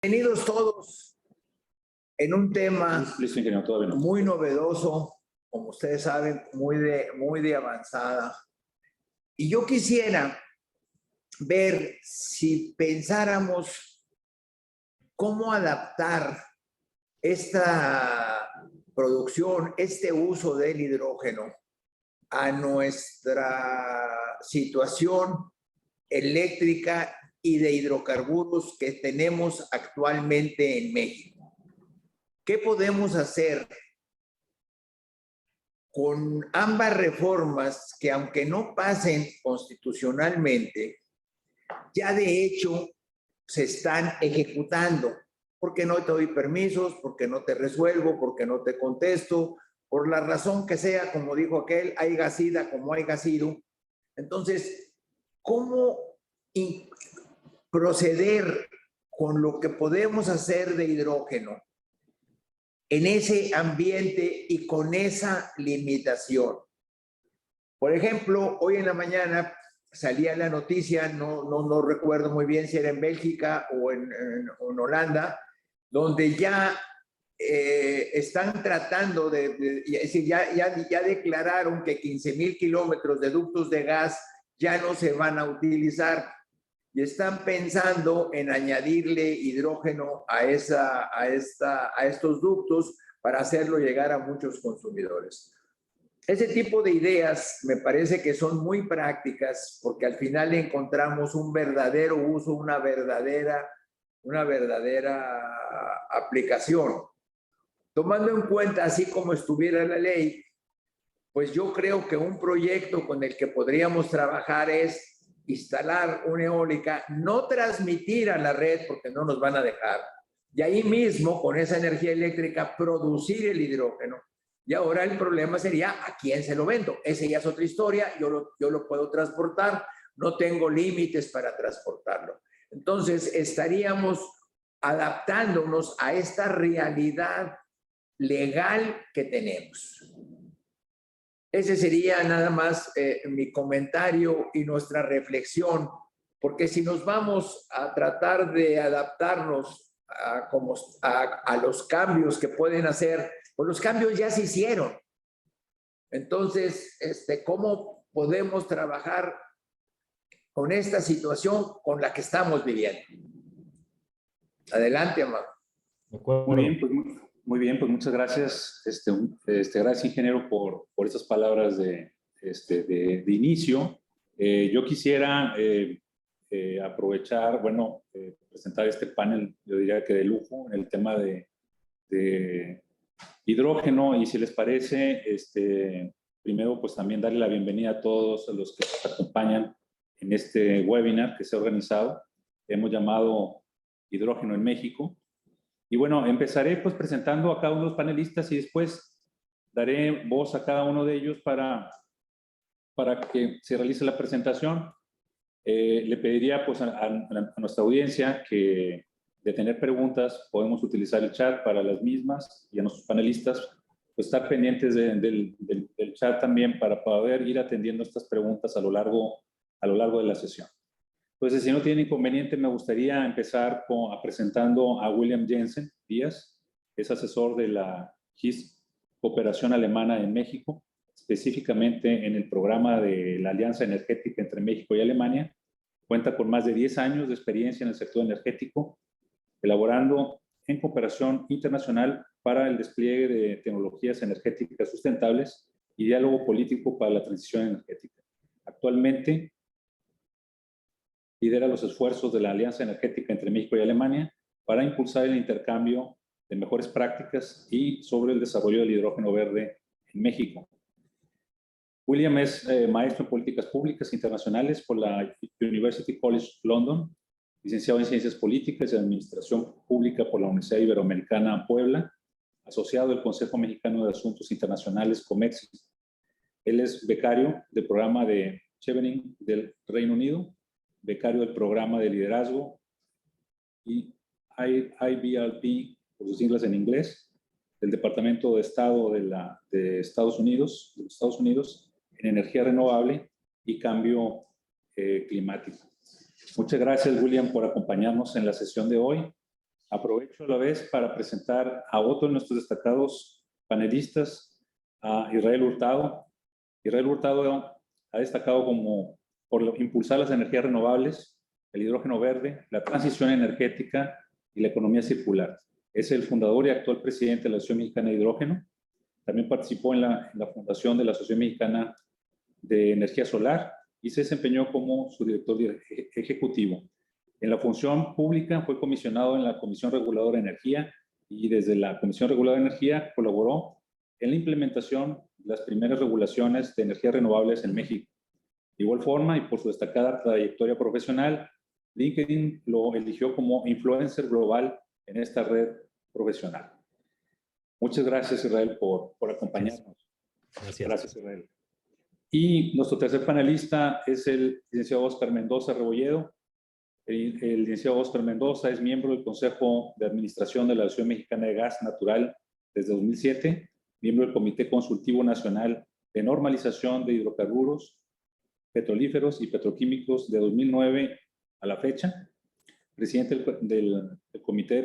Bienvenidos todos en un tema muy novedoso, como ustedes saben, muy de avanzada. Y yo quisiera ver si pensáramos cómo adaptar esta producción, este uso del hidrógeno a nuestra situación eléctrica y de hidrocarburos que tenemos actualmente en México. ¿Qué podemos hacer con ambas reformas que, aunque no pasen constitucionalmente, ya de hecho se están ejecutando? Porque no te doy permisos, porque no te resuelvo, porque no te contesto, por la razón que sea, como dijo aquel, hay gasida como hay gasido. Entonces, ¿cómo proceder con lo que podemos hacer de hidrógeno en ese ambiente y con esa limitación? Por ejemplo, hoy en la mañana salía la noticia, no recuerdo muy bien si era en Bélgica o en Holanda, donde ya están tratando es decir, ya declararon que 15,000 kilómetros de ductos de gas ya no se van a utilizar y están pensando en añadirle hidrógeno a estos ductos para hacerlo llegar a muchos consumidores. Ese tipo de ideas me parece que son muy prácticas porque al final encontramos un verdadero uso, una verdadera aplicación. Tomando en cuenta, así como estuviera la ley, pues yo creo que un proyecto con el que podríamos trabajar es instalar una eólica, no transmitir a la red porque no nos van a dejar, y ahí mismo con esa energía eléctrica producir el hidrógeno. Y ahora el problema sería ¿a quién se lo vendo? Esa ya es otra historia, yo lo puedo transportar, no tengo límites para transportarlo. Entonces estaríamos adaptándonos a esta realidad legal que tenemos. Ese sería nada más mi comentario y nuestra reflexión, porque si nos vamos a tratar de adaptarnos a los cambios que pueden hacer, pues los cambios ya se hicieron. Entonces, ¿cómo podemos trabajar con esta situación con la que estamos viviendo? Adelante, Amado. Muy bien, pues muchas gracias. Gracias, ingeniero, por estas palabras de inicio. Yo quisiera aprovechar, presentar este panel, yo diría que de lujo, en el tema de hidrógeno, y si les parece, primero pues también darle la bienvenida a todos los que nos acompañan en este webinar que se ha organizado. Hemos llamado Hidrógeno en México. Y bueno, empezaré pues presentando a cada uno de los panelistas y después daré voz a cada uno de ellos para que se realice la presentación. Le pediría pues a nuestra audiencia que de tener preguntas podemos utilizar el chat para las mismas, y a nuestros panelistas pues estar pendientes del chat también para poder ir atendiendo estas preguntas a lo largo de la sesión. Entonces, si no tiene inconveniente, me gustaría empezar presentando a William Jensen Díaz, es asesor de la GIS Cooperación Alemana en México, específicamente en el programa de la Alianza Energética entre México y Alemania. Cuenta con más de 10 años de experiencia en el sector energético, elaborando en cooperación internacional para el despliegue de tecnologías energéticas sustentables y diálogo político para la transición energética. Actualmente, lidera los esfuerzos de la Alianza Energética entre México y Alemania para impulsar el intercambio de mejores prácticas y sobre el desarrollo del hidrógeno verde en México. William es maestro en políticas públicas internacionales por la University College London, licenciado en Ciencias Políticas y Administración Pública por la Universidad Iberoamericana Puebla, asociado del Consejo Mexicano de Asuntos Internacionales, COMEX. Él es becario del programa de Chevening del Reino Unido, becario del programa de liderazgo y IBLP, por sus siglas en inglés, del Departamento de Estado de Estados Unidos, en energía renovable y cambio climático. Muchas gracias, William, por acompañarnos en la sesión de hoy. Aprovecho a la vez para presentar a otro de nuestros destacados panelistas, a Israel Hurtado. Israel Hurtado ha destacado por impulsar las energías renovables, el hidrógeno verde, la transición energética y la economía circular. Es el fundador y actual presidente de la Asociación Mexicana de Hidrógeno. También participó en la fundación de la Asociación Mexicana de Energía Solar y se desempeñó como su director ejecutivo. En la función pública fue comisionado en la Comisión Reguladora de Energía y desde la Comisión Reguladora de Energía colaboró en la implementación de las primeras regulaciones de energías renovables en México. De igual forma, y por su destacada trayectoria profesional, LinkedIn lo eligió como influencer global en esta red profesional. Muchas gracias, Israel, por acompañarnos. Gracias. Gracias, Israel. Y nuestro tercer panelista es el licenciado Óscar Mendoza Rebolledo. El licenciado Óscar Mendoza es miembro del Consejo de Administración de la Asociación Mexicana de Gas Natural desde 2007, miembro del Comité Consultivo Nacional de Normalización de Hidrocarburos, Petrolíferos y Petroquímicos de 2009 a la fecha, presidente del Comité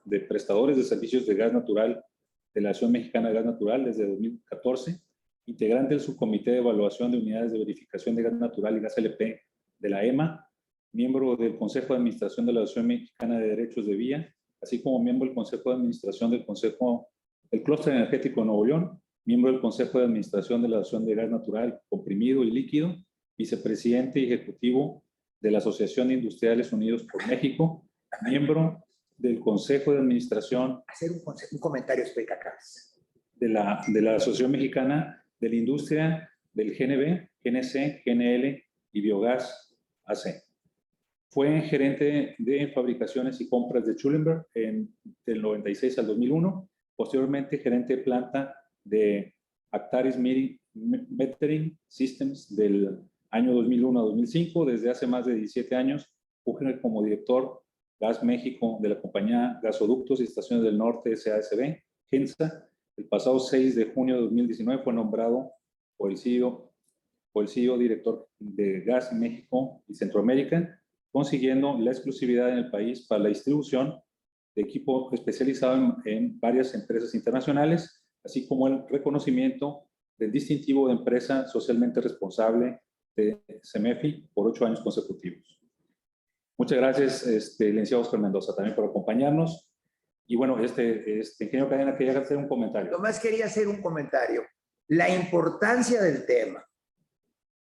de Prestadores de Servicios de Gas Natural de la Asociación Mexicana de Gas Natural desde 2014, integrante del Subcomité de Evaluación de Unidades de Verificación de Gas Natural y Gas LP de la EMA, miembro del Consejo de Administración de la Asociación Mexicana de Derechos de Vía, así como miembro del Consejo de Administración del Clúster Energético de Nuevo León, miembro del Consejo de Administración de la Asociación de Gas Natural Comprimido y Líquido, vicepresidente y ejecutivo de la Asociación de Industriales Unidos por México, miembro del Consejo de Administración... Hacer un comentario, explica acá. De la Asociación Mexicana de la Industria del GNB, GNC, GNL y Biogás AC. Fue gerente de fabricaciones y compras de Schulenberg del 96 al 2001, posteriormente gerente de planta de Actaris Metering Systems del año 2001 a 2005. Desde hace más de 17 años, funge como director Gas México de la compañía Gasoductos y Estaciones del Norte SASB, GENSA. El pasado 6 de junio de 2019 fue nombrado por el CEO director de Gas México y Centroamérica, consiguiendo la exclusividad en el país para la distribución de equipo especializado en varias empresas internacionales, así como el reconocimiento del distintivo de empresa socialmente responsable de CEMEFI por 8 años consecutivos. Muchas gracias, licenciado Óscar Mendoza, también por acompañarnos. Y bueno, ingeniero Cadena, quería hacer un comentario. Nomás quería hacer un comentario. La importancia del tema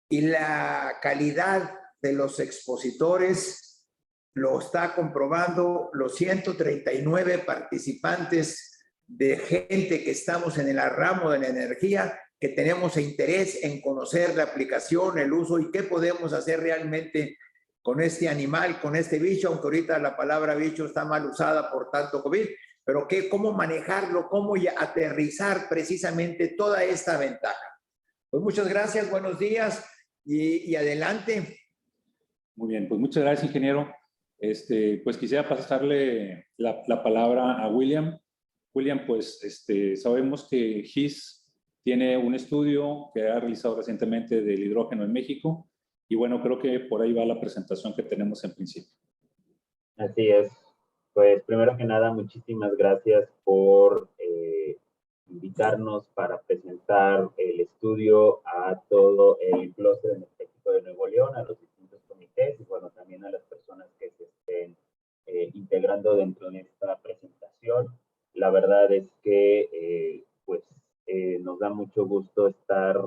y la calidad de los expositores lo está comprobando los 139 participantes de gente que estamos en el ramo de la energía, que tenemos interés en conocer la aplicación, el uso y qué podemos hacer realmente con este animal, con este bicho, aunque ahorita la palabra bicho está mal usada por tanto COVID, pero cómo manejarlo, cómo aterrizar precisamente toda esta ventaja. Pues muchas gracias, buenos días y adelante. Muy bien, pues muchas gracias, ingeniero. Pues quisiera pasarle la palabra a William. William, pues sabemos que GIS tiene un estudio que ha realizado recientemente del hidrógeno en México. Y bueno, creo que por ahí va la presentación que tenemos en principio. Así es. Pues primero que nada, muchísimas gracias por invitarnos para presentar el estudio a todo el clúster energético de Nuevo León, a los distintos comités y bueno, también a las personas que se estén integrando dentro de esta presentación. La verdad es que nos da mucho gusto estar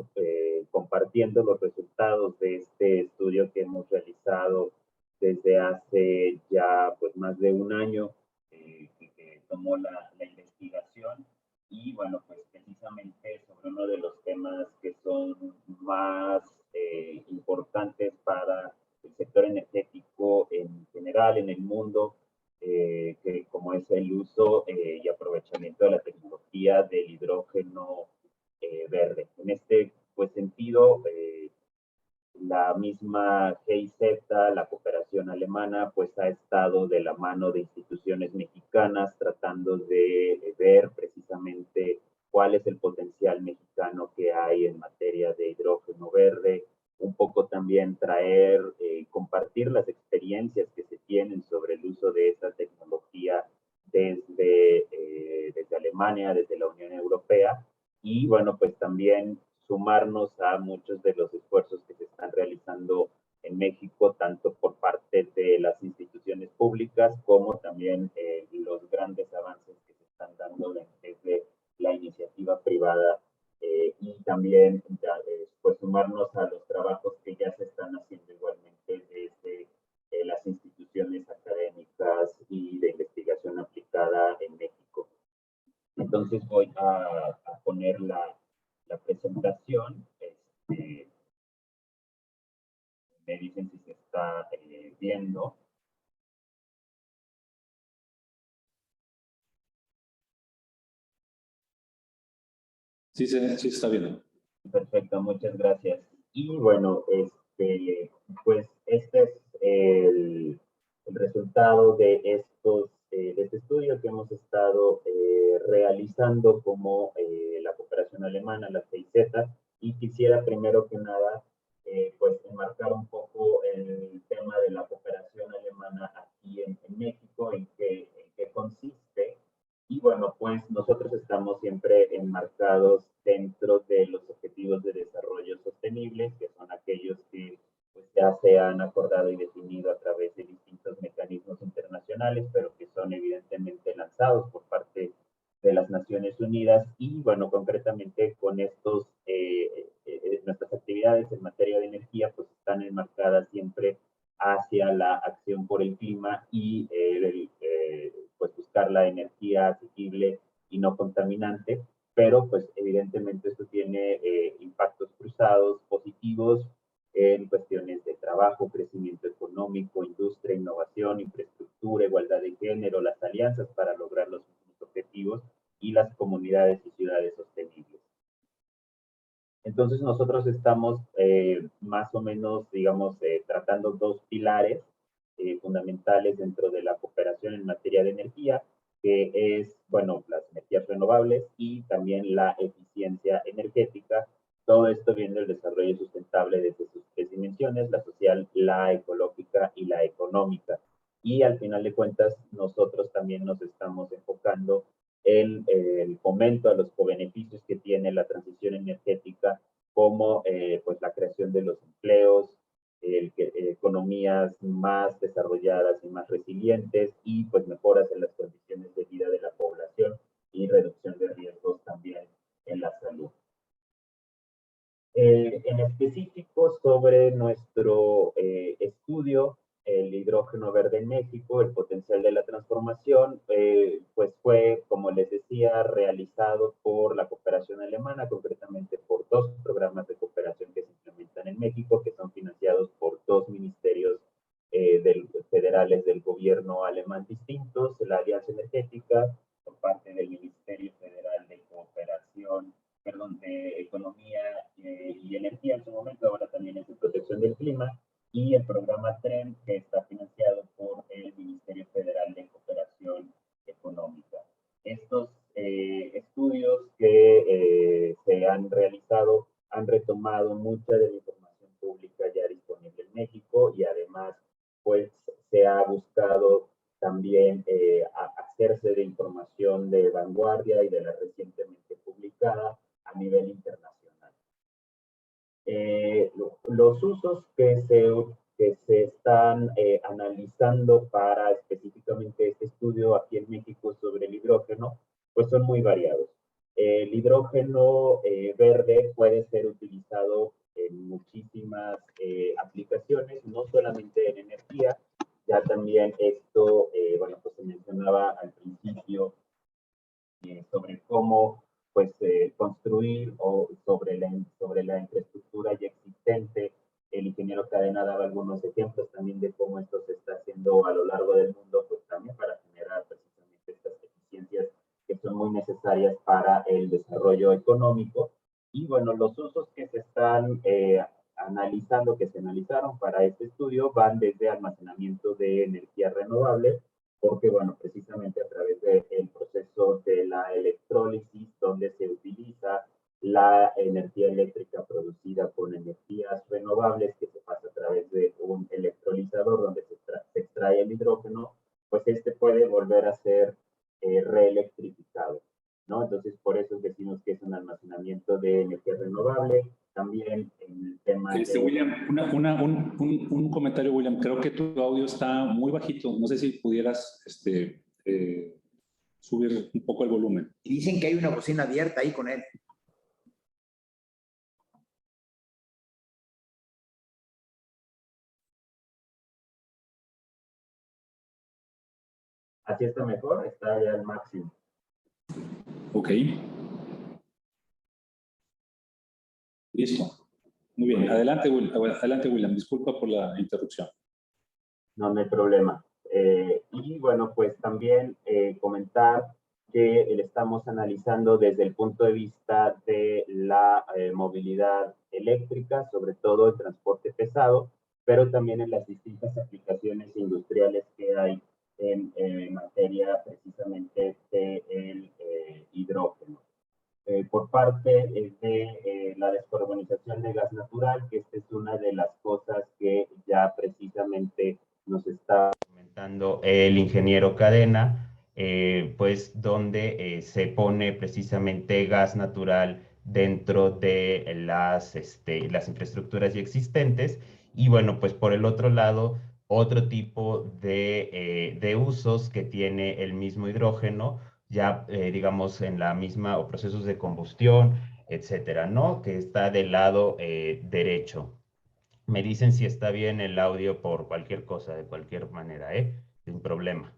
compartiendo los resultados de este estudio que hemos realizado desde hace ya pues más de un año que tomó la investigación y bueno, pues precisamente sobre uno de los temas que son más importantes para el sector energético en general en el mundo, que como es el uso y aprovechamiento de la tecnología del hidrógeno verde. En este pues sentido, la misma GIZ, la cooperación alemana, pues ha estado de la mano de instituciones mexicanas tratando de ver precisamente cuál es el potencial mexicano que hay en materia de hidrógeno verde, un poco también compartir las experiencias que se tienen sobre el uso de esta tecnología desde Alemania, desde la Unión Europea, y bueno, pues también sumarnos a muchos de los esfuerzos que se están realizando en México, tanto por parte de las instituciones públicas como también los grandes avances que se están dando desde la iniciativa privada y también pues sumarnos a los trabajos que ya se están haciendo igualmente desde las instituciones académicas y de investigación aplicada en México. Entonces voy a poner la presentación. Me dicen si se está viendo. Sí, sí se está viendo. Perfecto, muchas gracias. Y bueno, pues este es el resultado de de este estudio que hemos estado realizando como la cooperación alemana, la GIZ, y quisiera primero que nada pues enmarcar un poco el tema de la cooperación alemana aquí en México, en qué consiste. Y bueno, pues nosotros estamos siempre enmarcados dentro de los objetivos de desarrollo sostenible, que son aquellos que pues, ya se han acordado y definido a través de distintos mecanismos internacionales, pero que son evidentemente lanzados por parte de las Naciones Unidas. Y bueno, concretamente con nuestras actividades en materia de energía, pues están enmarcadas siempre hacia la acción por el clima y pues buscar la energía asequible y no contaminante, pero pues evidentemente esto tiene impactos cruzados positivos en cuestiones de trabajo, crecimiento económico, industria, innovación, infraestructura, igualdad de género, las alianzas para lograr los mismos objetivos y las comunidades y ciudades sostenibles. Entonces nosotros estamos más o menos, digamos, tratando dos pilares fundamentales dentro de la cooperación en materia de energía, que es, bueno, las energías renovables y también la eficiencia energética. Todo esto viendo el desarrollo sustentable desde sus tres dimensiones, la social, la ecológica y la económica. Y al final de cuentas, nosotros también nos estamos enfocando en el fomento a los cobeneficios que tiene la transición energética, como pues la creación de los empleos, economías más desarrolladas y más resilientes y pues mejoras en las condiciones de vida de la población y reducción de riesgos también en la salud. En específico sobre nuestro estudio, el hidrógeno verde en México, el potencial de la transformación, pues fue, como les decía, realizado por la cooperación alemana, concretamente por dos programas de cooperación que se implementan en México, que son financiados por dos ministerios federales del gobierno alemán distintos, la Alianza Energética, por parte del Ministerio Federal de Cooperación, perdón, de Economía y Energía en su momento, ahora también es de Protección del Clima, y el programa TREN, que está financiado por el Ministerio Federal de Cooperación Económica. Estos estudios que se han realizado han retomado mucha de la información pública ya disponible en México y además pues se ha buscado también hacerse de información de vanguardia y de la recientemente publicada a nivel internacional. Los usos que se están analizando para específicamente este estudio aquí en México sobre el hidrógeno, pues son muy variados. El hidrógeno verde puede ser utilizado en muchísimas aplicaciones, no solamente en energía, ya también esto, bueno, pues se mencionaba al principio sobre cómo pues construir o sobre la infraestructura ya existente. El ingeniero Cadena daba algunos ejemplos también de cómo esto se está haciendo a lo largo del mundo, pues también para generar precisamente estas eficiencias que son muy necesarias para el desarrollo económico. Y bueno, los usos que se están analizando, que se analizaron para este estudio, van desde almacenamiento de energía renovable, porque, bueno, precisamente a través del proceso de la electrólisis, donde se utiliza la energía eléctrica producida con energías renovables, que se pasa a través de un electrolizador donde se extrae el hidrógeno, pues este puede volver a ser reelectrificado, ¿no? Entonces, por eso decimos que es un almacenamiento de energía renovable. También en el tema de... William, un comentario, William. Creo que tu audio está muy bajito. No sé si pudieras subir un poco el volumen. Y dicen que hay una bocina abierta ahí con él. Así está mejor, está ya al máximo. Ok. Listo. Muy bien. Adelante, William. Disculpa por la interrupción. No hay problema. Y bueno, pues también comentar que le estamos analizando desde el punto de vista de la movilidad eléctrica, sobre todo el transporte pesado, pero también en las distintas aplicaciones industriales que hay en materia precisamente del hidrógeno. Por parte de la descarbonización de gas natural, que esta es una de las cosas que ya precisamente nos está comentando el ingeniero Cadena, pues donde se pone precisamente gas natural dentro de las infraestructuras ya existentes. Y bueno, pues por el otro lado, otro tipo de usos que tiene el mismo hidrógeno, ya digamos en la misma o procesos de combustión, etcétera, ¿no? Que está del lado derecho. Me dicen si está bien el audio por cualquier cosa, de cualquier manera, sin problema.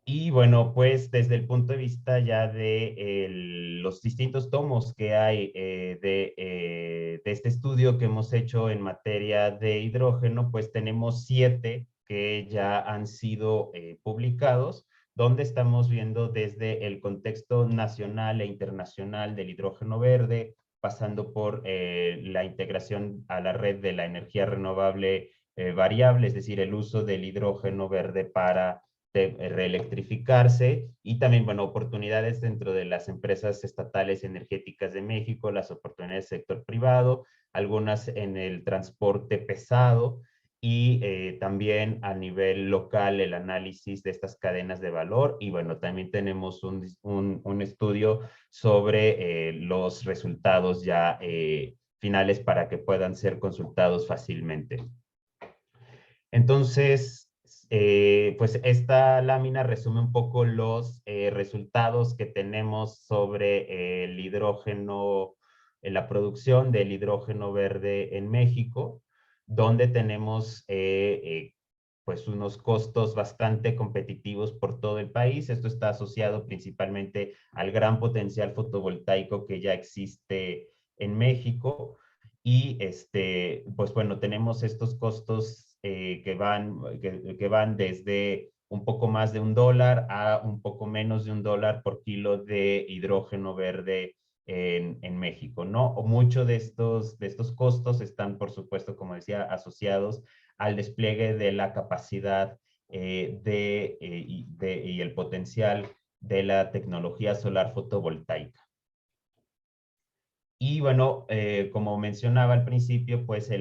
Y bueno, pues desde el punto de vista ya de los distintos tomos que hay de este estudio que hemos hecho en materia de hidrógeno, pues tenemos 7 que ya han sido publicados, donde estamos viendo desde el contexto nacional e internacional del hidrógeno verde, pasando por la integración a la red de la energía renovable variable, es decir, el uso del hidrógeno verde para reelectrificarse, y también, bueno, oportunidades dentro de las empresas estatales energéticas de México, las oportunidades del sector privado, algunas en el transporte pesado, y también a nivel local el análisis de estas cadenas de valor. Y bueno, también tenemos un estudio sobre los resultados ya finales para que puedan ser consultados fácilmente. Entonces, pues esta lámina resume un poco los resultados que tenemos sobre el hidrógeno, la producción del hidrógeno verde en México, donde tenemos pues unos costos bastante competitivos por todo el país. Esto está asociado principalmente al gran potencial fotovoltaico que ya existe en México. Y pues bueno, tenemos estos costos que van desde un poco más de $1 a un poco menos de $1 por kilo de hidrógeno verde en México, ¿no? O muchos de estos costos están, por supuesto, como decía, asociados al despliegue de la capacidad y el potencial de la tecnología solar fotovoltaica. Y bueno, como mencionaba al principio, pues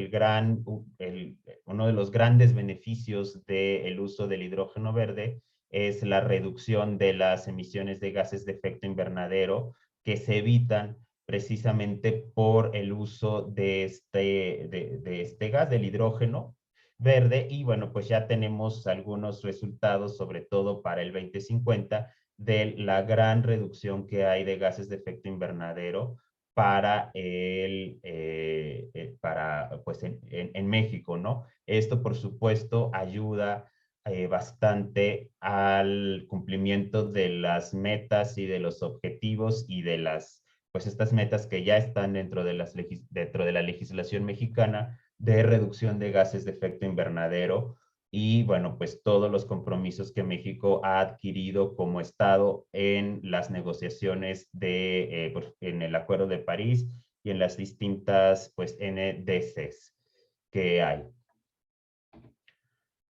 uno de los grandes beneficios del uso del hidrógeno verde es la reducción de las emisiones de gases de efecto invernadero que se evitan precisamente por el uso de este gas, del hidrógeno verde. Y bueno, pues ya tenemos algunos resultados, sobre todo para el 2050, de la gran reducción que hay de gases de efecto invernadero pues en México, ¿no? Esto, por supuesto, ayuda bastante al cumplimiento de las metas y de los objetivos y de pues estas metas que ya están dentro de la legislación mexicana de reducción de gases de efecto invernadero. Y bueno, pues todos los compromisos que México ha adquirido como Estado en las negociaciones en el Acuerdo de París y en las distintas pues NDCs que hay.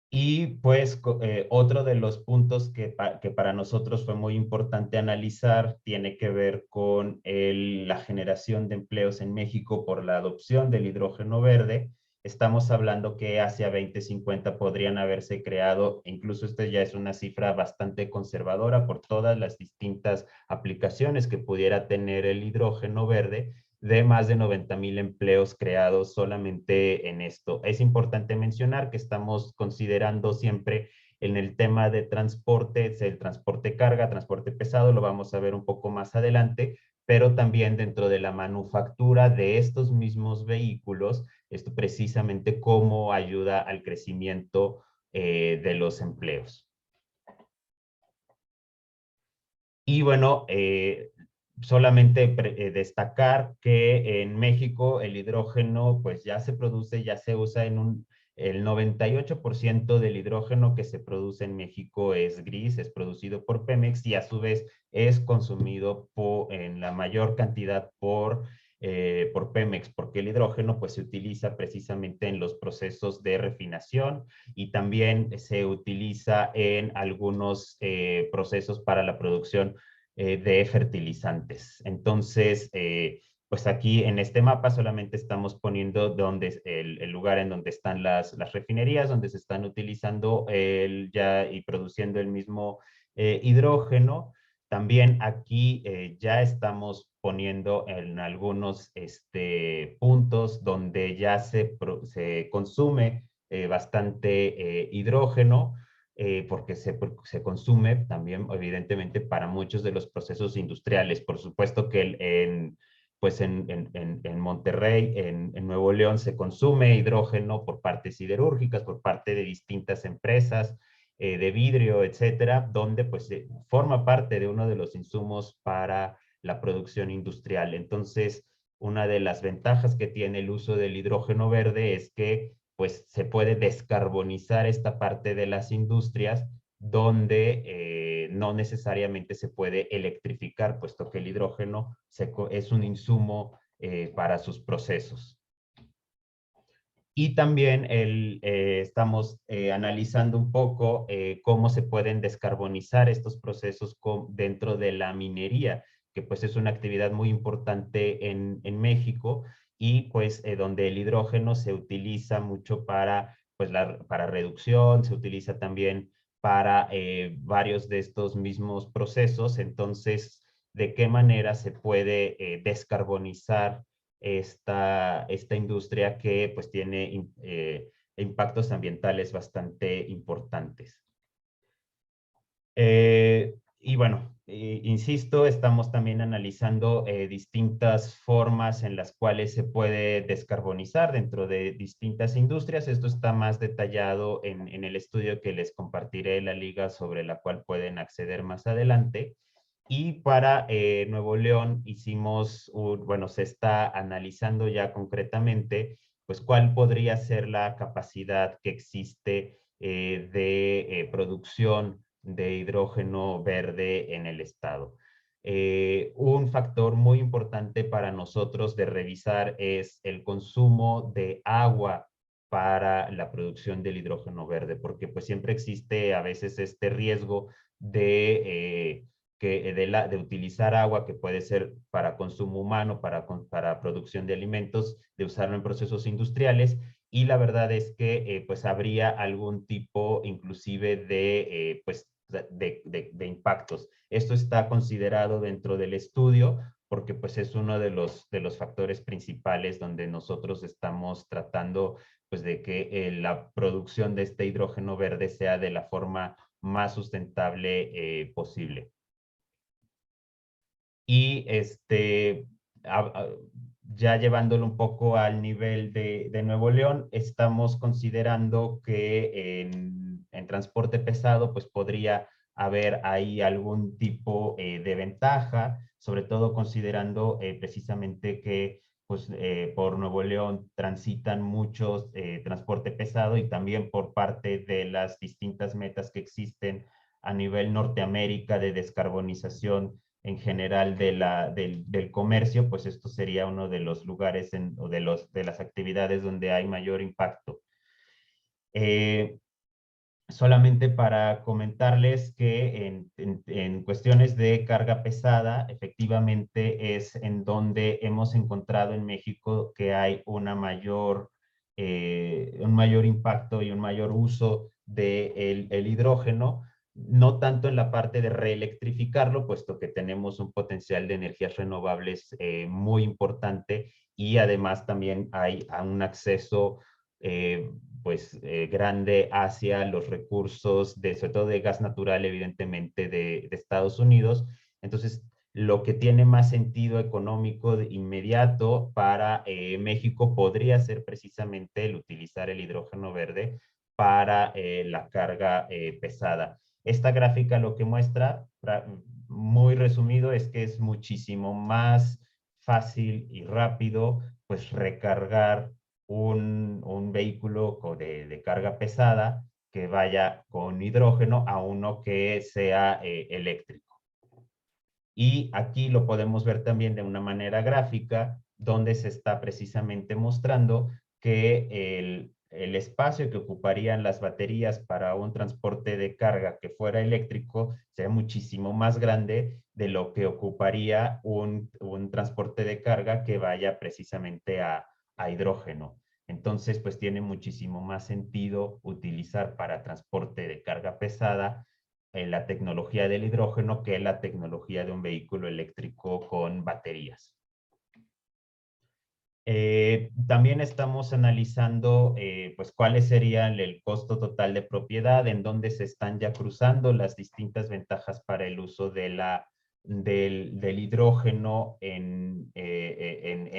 Y pues otro de los puntos que para nosotros fue muy importante analizar tiene que ver con la generación de empleos en México por la adopción del hidrógeno verde. estamos hablando que hacia 2050 podrían haberse creado, incluso esta ya es una cifra bastante conservadora por todas las distintas aplicaciones que pudiera tener el hidrógeno verde, de más de 90,000 empleos creados solamente en esto. Es importante mencionar que estamos considerando siempre en el tema de transporte, el transporte carga, transporte pesado, lo vamos a ver un poco más adelante, pero también dentro de la manufactura de estos mismos vehículos, esto precisamente cómo ayuda al crecimiento de los empleos. Y bueno, solamente destacar que en México el hidrógeno pues ya se produce, ya se usa el 98% del hidrógeno que se produce en México es gris, es producido por Pemex y a su vez es consumido en la mayor cantidad por Pemex, porque el hidrógeno pues se utiliza precisamente en los procesos de refinación y también se utiliza en algunos procesos para la producción de fertilizantes. Entonces, pues aquí en este mapa solamente estamos poniendo donde el lugar en donde están las refinerías, donde se están utilizando ya y produciendo el mismo hidrógeno. También aquí ya estamos poniendo en algunos puntos donde ya se consume bastante hidrógeno, porque se consume también, evidentemente, para muchos de los procesos industriales. Por supuesto que pues en Monterrey, en Nuevo León, se consume hidrógeno por partes siderúrgicas, por parte de distintas empresas de vidrio, etcétera, donde pues forma parte de uno de los insumos para la producción industrial. Entonces, una de las ventajas que tiene el uso del hidrógeno verde es que pues se puede descarbonizar esta parte de las industrias donde no necesariamente se puede electrificar, puesto que el hidrógeno es un insumo para sus procesos. Y también estamos analizando un poco cómo se pueden descarbonizar estos procesos dentro de la minería, que pues es una actividad muy importante en México y pues donde el hidrógeno se utiliza mucho para, pues, para reducción, se utiliza también para varios de estos mismos procesos. Entonces, ¿de qué manera se puede descarbonizar esta industria que pues tiene impactos ambientales bastante importantes? Y bueno, insisto, estamos también analizando distintas formas en las cuales se puede descarbonizar dentro de distintas industrias. Esto está más detallado en el estudio que les compartiré la liga, sobre la cual pueden acceder más adelante. Y para Nuevo León hicimos, bueno, se está analizando ya concretamente, pues cuál podría ser la capacidad que existe de producción de hidrógeno verde en el estado. Un factor muy importante para nosotros de revisar es el consumo de agua para la producción del hidrógeno verde, porque pues siempre existe a veces este riesgo de utilizar agua que puede ser para consumo humano, para producción de alimentos, de usarlo en procesos industriales, y la verdad es que pues habría algún tipo inclusive de, pues, de impactos. Esto está considerado dentro del estudio porque pues es uno de los factores principales donde nosotros estamos tratando pues de que la producción de este hidrógeno verde sea de la forma más sustentable posible. Y ya llevándolo un poco al nivel de Nuevo León, estamos considerando que en transporte pesado pues podría haber ahí algún tipo de ventaja, sobre todo considerando precisamente que pues, por Nuevo León transitan muchos transporte pesado y también por parte de las distintas metas que existen a nivel Norteamérica de descarbonización en general del comercio, pues esto sería uno de los lugares o de las actividades donde hay mayor impacto. Solamente para comentarles que en cuestiones de carga pesada, efectivamente es en donde hemos encontrado en México que hay una mayor un mayor impacto y un mayor uso del el hidrógeno, no tanto en la parte de reelectrificarlo, puesto que tenemos un potencial de energías renovables muy importante y además también hay un acceso grande hacia los recursos, sobre todo de gas natural, evidentemente, de Estados Unidos. Entonces, lo que tiene más sentido económico de inmediato para México podría ser precisamente el utilizar el hidrógeno verde para la carga pesada. Esta gráfica lo que muestra, muy resumido, es que es muchísimo más fácil y rápido pues recargar un vehículo de carga pesada que vaya con hidrógeno a uno que sea eléctrico. Y aquí lo podemos ver también de una manera gráfica, donde se está precisamente mostrando que el espacio que ocuparían las baterías para un transporte de carga que fuera eléctrico sería muchísimo más grande de lo que ocuparía un transporte de carga que vaya precisamente a hidrógeno. Entonces, pues tiene muchísimo más sentido utilizar para transporte de carga pesada la tecnología del hidrógeno que la tecnología de un vehículo eléctrico con baterías. También estamos analizando pues cuáles serían el costo total de propiedad, en dónde se están ya cruzando las distintas ventajas para el uso de del hidrógeno en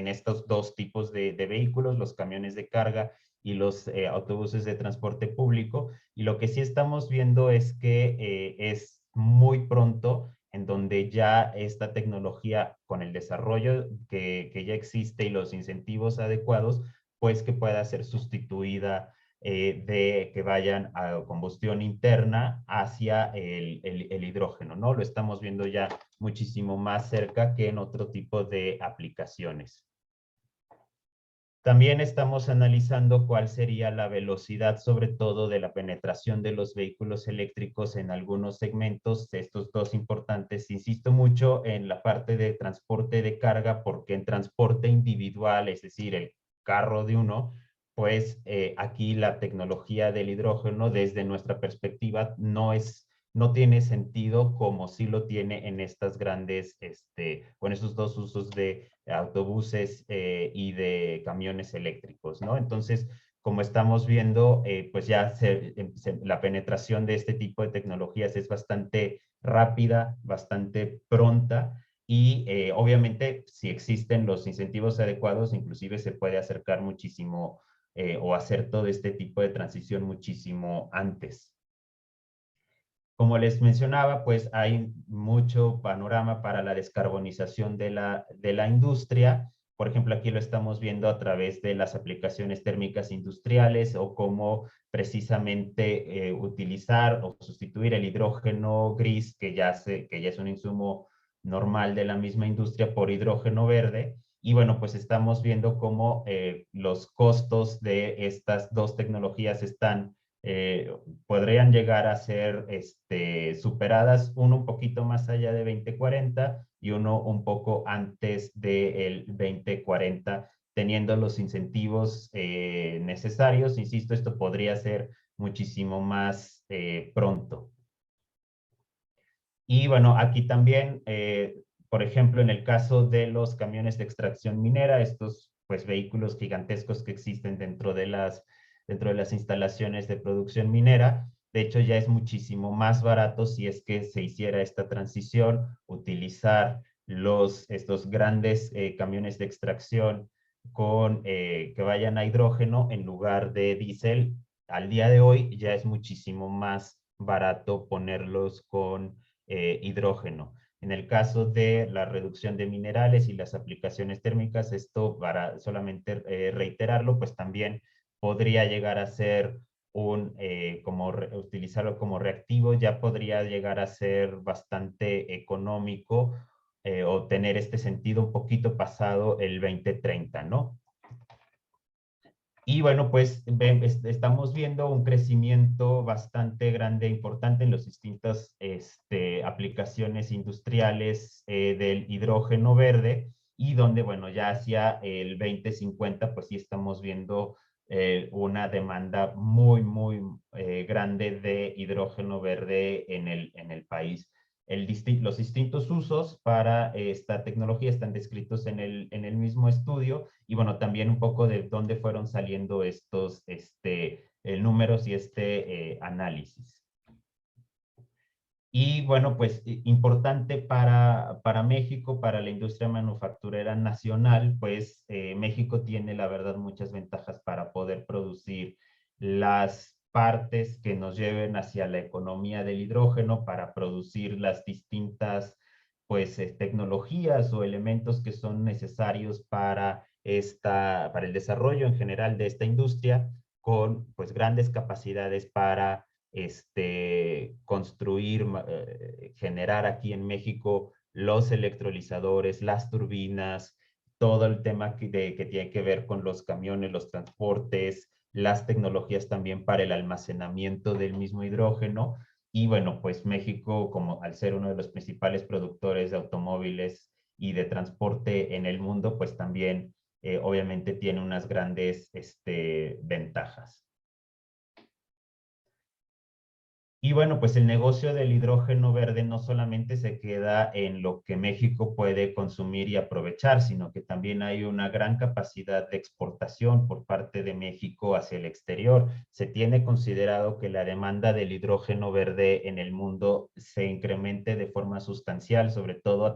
estos dos tipos de vehículos, los camiones de carga y los autobuses de transporte público. Y lo que sí estamos viendo es que es muy pronto en donde ya esta tecnología, con el desarrollo que ya existe y los incentivos adecuados, pues que pueda ser sustituida de que vayan a combustión interna hacia el hidrógeno, ¿no? Lo estamos viendo ya muchísimo más cerca que en otro tipo de aplicaciones. También estamos analizando cuál sería la velocidad, sobre todo, de la penetración de los vehículos eléctricos en algunos segmentos. Estos dos importantes, insisto mucho en la parte de transporte de carga, porque en transporte individual, es decir, el carro de uno, pues aquí la tecnología del hidrógeno, desde nuestra perspectiva, no tiene sentido como sí lo tiene en estas grandes, con esos dos usos de autobuses y de camiones eléctricos, ¿no? Entonces, como estamos viendo, pues ya la penetración de este tipo de tecnologías es bastante rápida, bastante pronta, y obviamente si existen los incentivos adecuados, inclusive se puede acercar muchísimo o hacer todo este tipo de transición muchísimo antes. Como les mencionaba, pues hay mucho panorama para la descarbonización de la industria. Por ejemplo, aquí lo estamos viendo a través de las aplicaciones térmicas industriales o cómo precisamente utilizar o sustituir el hidrógeno gris, que ya es un insumo normal de la misma industria, por hidrógeno verde. Y bueno, pues estamos viendo cómo los costos de estas dos tecnologías podrían llegar a ser superadas, uno un poquito más allá de 2040 y uno un poco antes del 2040, teniendo los incentivos necesarios. Insisto, esto podría ser muchísimo más pronto. Y bueno, aquí también, por ejemplo, en el caso de los camiones de extracción minera, estos pues vehículos gigantescos que existen dentro de las instalaciones de producción minera. De hecho, ya es muchísimo más barato, si es que se hiciera esta transición, utilizar estos grandes camiones de extracción que vayan a hidrógeno en lugar de diésel. Al día de hoy ya es muchísimo más barato ponerlos con hidrógeno. En el caso de la reducción de minerales y las aplicaciones térmicas, esto, para solamente reiterarlo, pues también podría llegar a ser utilizarlo como reactivo, ya podría llegar a ser bastante económico o tener este sentido un poquito pasado el 2030, ¿no? Y bueno, pues estamos viendo un crecimiento bastante grande e importante en las distintas aplicaciones industriales del hidrógeno verde, y donde, bueno, ya hacia el 2050, pues sí estamos viendo una demanda muy, muy grande de hidrógeno verde en el país. Los distintos usos para esta tecnología están descritos en el mismo estudio, y bueno, también un poco de dónde fueron saliendo estos números y análisis. Y bueno, pues importante para México, para la industria manufacturera nacional, pues México tiene la verdad muchas ventajas para poder producir las partes que nos lleven hacia la economía del hidrógeno, para producir las distintas pues tecnologías o elementos que son necesarios para para el desarrollo en general de esta industria, con pues grandes capacidades para construir, generar aquí en México los electrolizadores, las turbinas, todo el tema que tiene que ver con los camiones, los transportes, las tecnologías también para el almacenamiento del mismo hidrógeno. Y bueno, pues México, como al ser uno de los principales productores de automóviles y de transporte en el mundo, pues también obviamente tiene unas grandes ventajas. Y bueno, pues el negocio del hidrógeno verde no solamente se queda en lo que México puede consumir y aprovechar, sino que también hay una gran capacidad de exportación por parte de México hacia el exterior. Se tiene considerado que la demanda del hidrógeno verde en el mundo se incremente de forma sustancial, sobre todo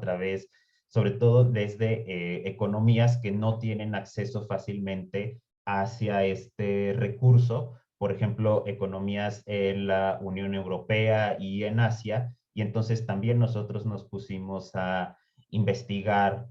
desde economías que no tienen acceso fácilmente hacia este recurso. Por ejemplo, economías en la Unión Europea y en Asia, y entonces también nosotros nos pusimos a investigar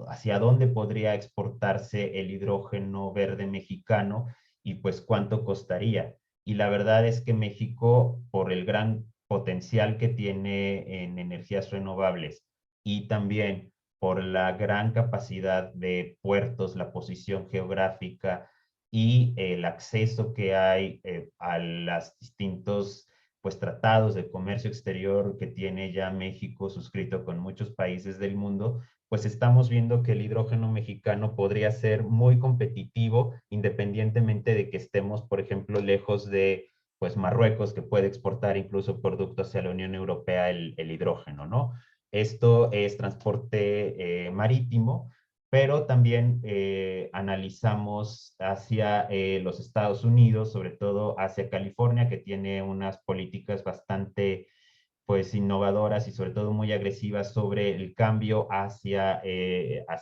hacia dónde podría exportarse el hidrógeno verde mexicano y pues cuánto costaría. Y la verdad es que México, por el gran potencial que tiene en energías renovables y también por la gran capacidad de puertos, la posición geográfica, y el acceso que hay a los distintos pues, tratados de comercio exterior que tiene ya México suscrito con muchos países del mundo, pues estamos viendo que el hidrógeno mexicano podría ser muy competitivo independientemente de que estemos, por ejemplo, lejos de pues Marruecos, que puede exportar incluso productos hacia la Unión Europea el hidrógeno, ¿no? Esto es transporte marítimo, pero también analizamos hacia los Estados Unidos, sobre todo hacia California, que tiene unas políticas bastante pues innovadoras y sobre todo muy agresivas sobre el cambio hacia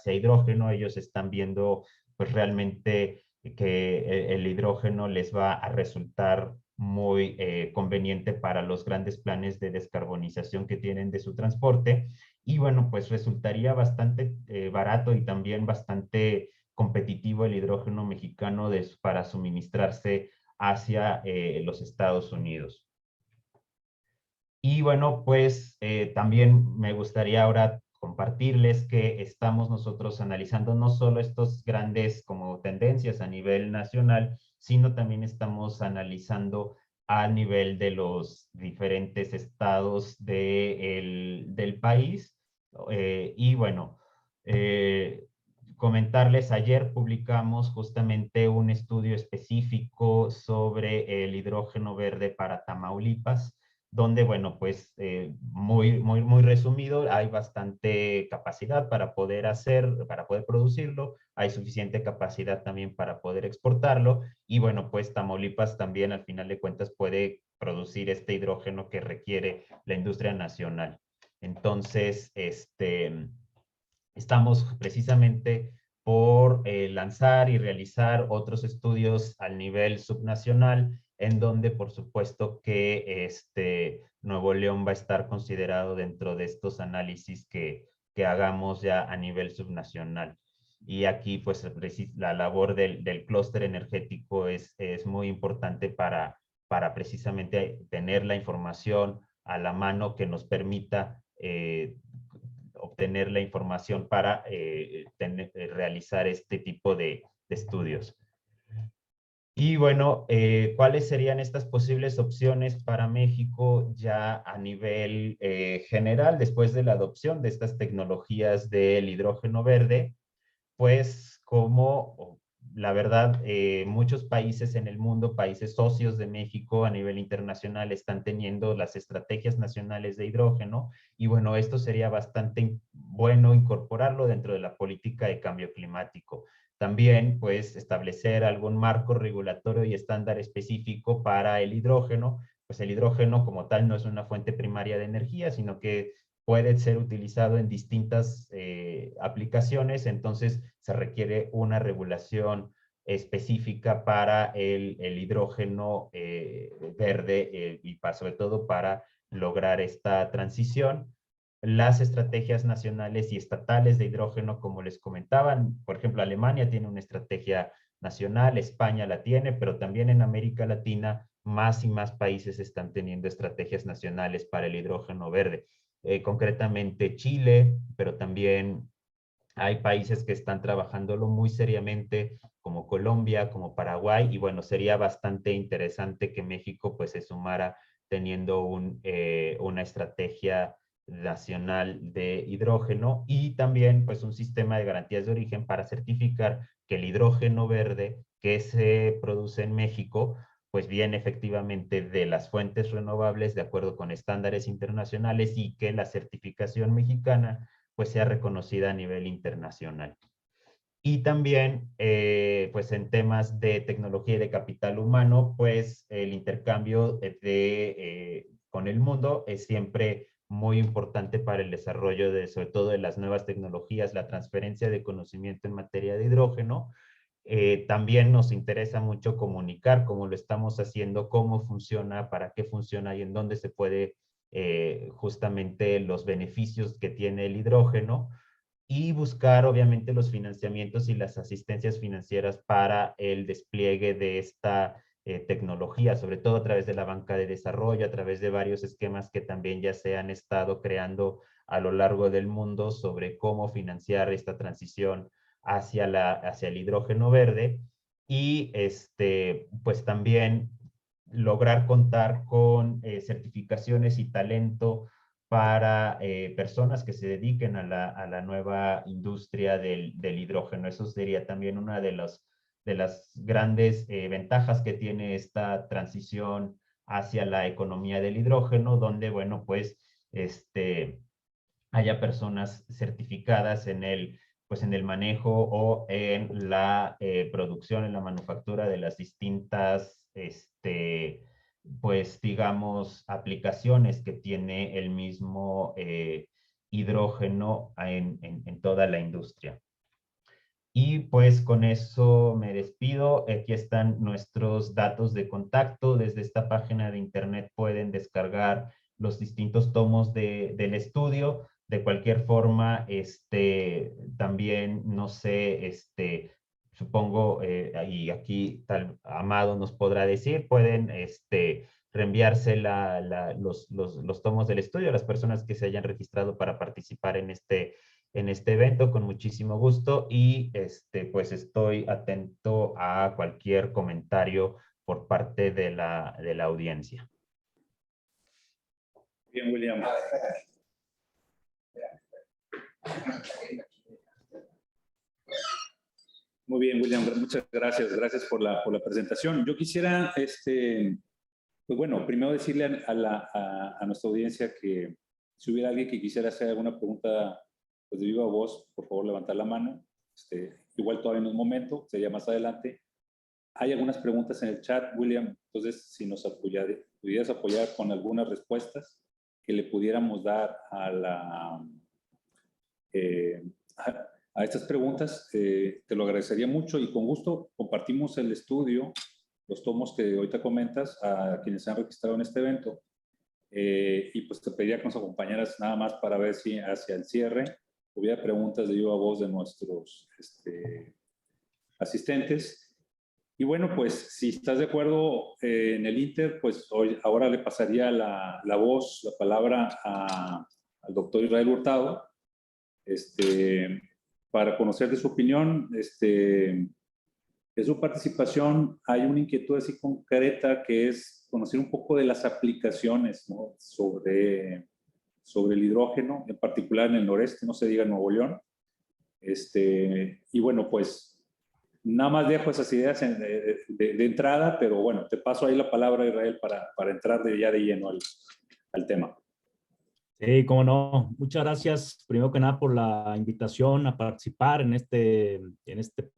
hidrógeno. Ellos están viendo pues realmente que el hidrógeno les va a resultar muy conveniente para los grandes planes de descarbonización que tienen de su transporte. Y bueno, pues resultaría bastante barato y también bastante competitivo el hidrógeno mexicano para suministrarse hacia los Estados Unidos. Y bueno, pues también me gustaría ahora compartirles que estamos nosotros analizando no solo estos grandes como tendencias a nivel nacional, sino también estamos analizando a nivel de los diferentes estados del país. Y bueno, comentarles, ayer publicamos justamente un estudio específico sobre el hidrógeno verde para Tamaulipas, donde, bueno, pues muy resumido, hay bastante capacidad para poder producirlo, hay suficiente capacidad también para poder exportarlo, y bueno, pues Tamaulipas también al final de cuentas puede producir este hidrógeno que requiere la industria nacional. Entonces, estamos precisamente por lanzar y realizar otros estudios al nivel subnacional, en donde por supuesto que Nuevo León va a estar considerado dentro de estos análisis que hagamos ya a nivel subnacional. Y aquí pues la labor del clúster energético es muy importante para precisamente tener la información a la mano que nos permita obtener la información para realizar este tipo de estudios. Y bueno, ¿cuáles serían estas posibles opciones para México ya a nivel general después de la adopción de estas tecnologías del hidrógeno verde? Pues como la verdad, muchos países en el mundo, países socios de México a nivel internacional, están teniendo las estrategias nacionales de hidrógeno y bueno, esto sería bastante bueno incorporarlo dentro de la política de cambio climático. También, pues, establecer algún marco regulatorio y estándar específico para el hidrógeno. Pues el hidrógeno como tal no es una fuente primaria de energía, sino que puede ser utilizado en distintas aplicaciones, entonces se requiere una regulación específica para el hidrógeno verde y sobre todo para lograr esta transición. Las estrategias nacionales y estatales de hidrógeno, como les comentaban, por ejemplo, Alemania tiene una estrategia nacional, España la tiene, pero también en América Latina más y más países están teniendo estrategias nacionales para el hidrógeno verde. Concretamente Chile, pero también hay países que están trabajándolo muy seriamente, como Colombia, como Paraguay, y bueno, sería bastante interesante que México pues se sumara teniendo una estrategia nacional de hidrógeno y también pues un sistema de garantías de origen para certificar que el hidrógeno verde que se produce en México pues viene efectivamente de las fuentes renovables de acuerdo con estándares internacionales y que la certificación mexicana pues sea reconocida a nivel internacional. Y también, pues en temas de tecnología y de capital humano, pues el intercambio con el mundo es siempre muy importante para el desarrollo de, sobre todo de las nuevas tecnologías, la transferencia de conocimiento en materia de hidrógeno. También nos interesa mucho comunicar cómo lo estamos haciendo, cómo funciona, para qué funciona y en dónde se puede justamente los beneficios que tiene el hidrógeno y buscar obviamente los financiamientos y las asistencias financieras para el despliegue de esta tecnología, sobre todo a través de la banca de desarrollo, a través de varios esquemas que también ya se han estado creando a lo largo del mundo sobre cómo financiar esta transición hacia el hidrógeno verde y pues también lograr contar con certificaciones y talento para personas que se dediquen a la nueva industria del hidrógeno. Eso sería también una de las grandes ventajas que tiene esta transición hacia la economía del hidrógeno, donde, bueno, pues, haya personas certificadas pues en el manejo o en la producción, en la manufactura de las distintas, pues digamos, aplicaciones que tiene el mismo hidrógeno en toda la industria. Y pues con eso me despido. Aquí están nuestros datos de contacto. Desde esta página de internet pueden descargar los distintos tomos del estudio. De cualquier forma, también, no sé, supongo, y aquí tal Amado nos podrá decir, pueden reenviarse los tomos del estudio a las personas que se hayan registrado para participar en este evento con muchísimo gusto y pues estoy atento a cualquier comentario por parte de la audiencia. Bien, William. Muy bien, William, muchas gracias. Gracias por la presentación. Yo quisiera, pues bueno, primero decirle a nuestra audiencia que si hubiera alguien que quisiera hacer alguna pregunta pues de viva voz, por favor levantar la mano. Igual todavía no es momento, sería más adelante. Hay algunas preguntas en el chat, William, entonces si nos pudieras apoyar con algunas respuestas que le pudiéramos dar a estas preguntas, te lo agradecería mucho y con gusto compartimos el estudio, los tomos que ahorita comentas a quienes se han registrado en este evento. Y pues te pediría que nos acompañaras nada más para ver si hacia el cierre hubiera preguntas de viva voz de nuestros asistentes. Y bueno, pues si estás de acuerdo en el Inter, pues ahora le pasaría la palabra al doctor Israel Hurtado, para conocer de su opinión, de su participación. Hay una inquietud así concreta que es conocer un poco de las aplicaciones, ¿no? sobre el hidrógeno, en particular en el noreste, no se diga Nuevo León. Y bueno, pues nada más dejo esas ideas de entrada, pero bueno, te paso ahí la palabra, Israel, para entrar ya de lleno al tema. Sí, cómo no. Muchas gracias, primero que nada, por la invitación a participar en este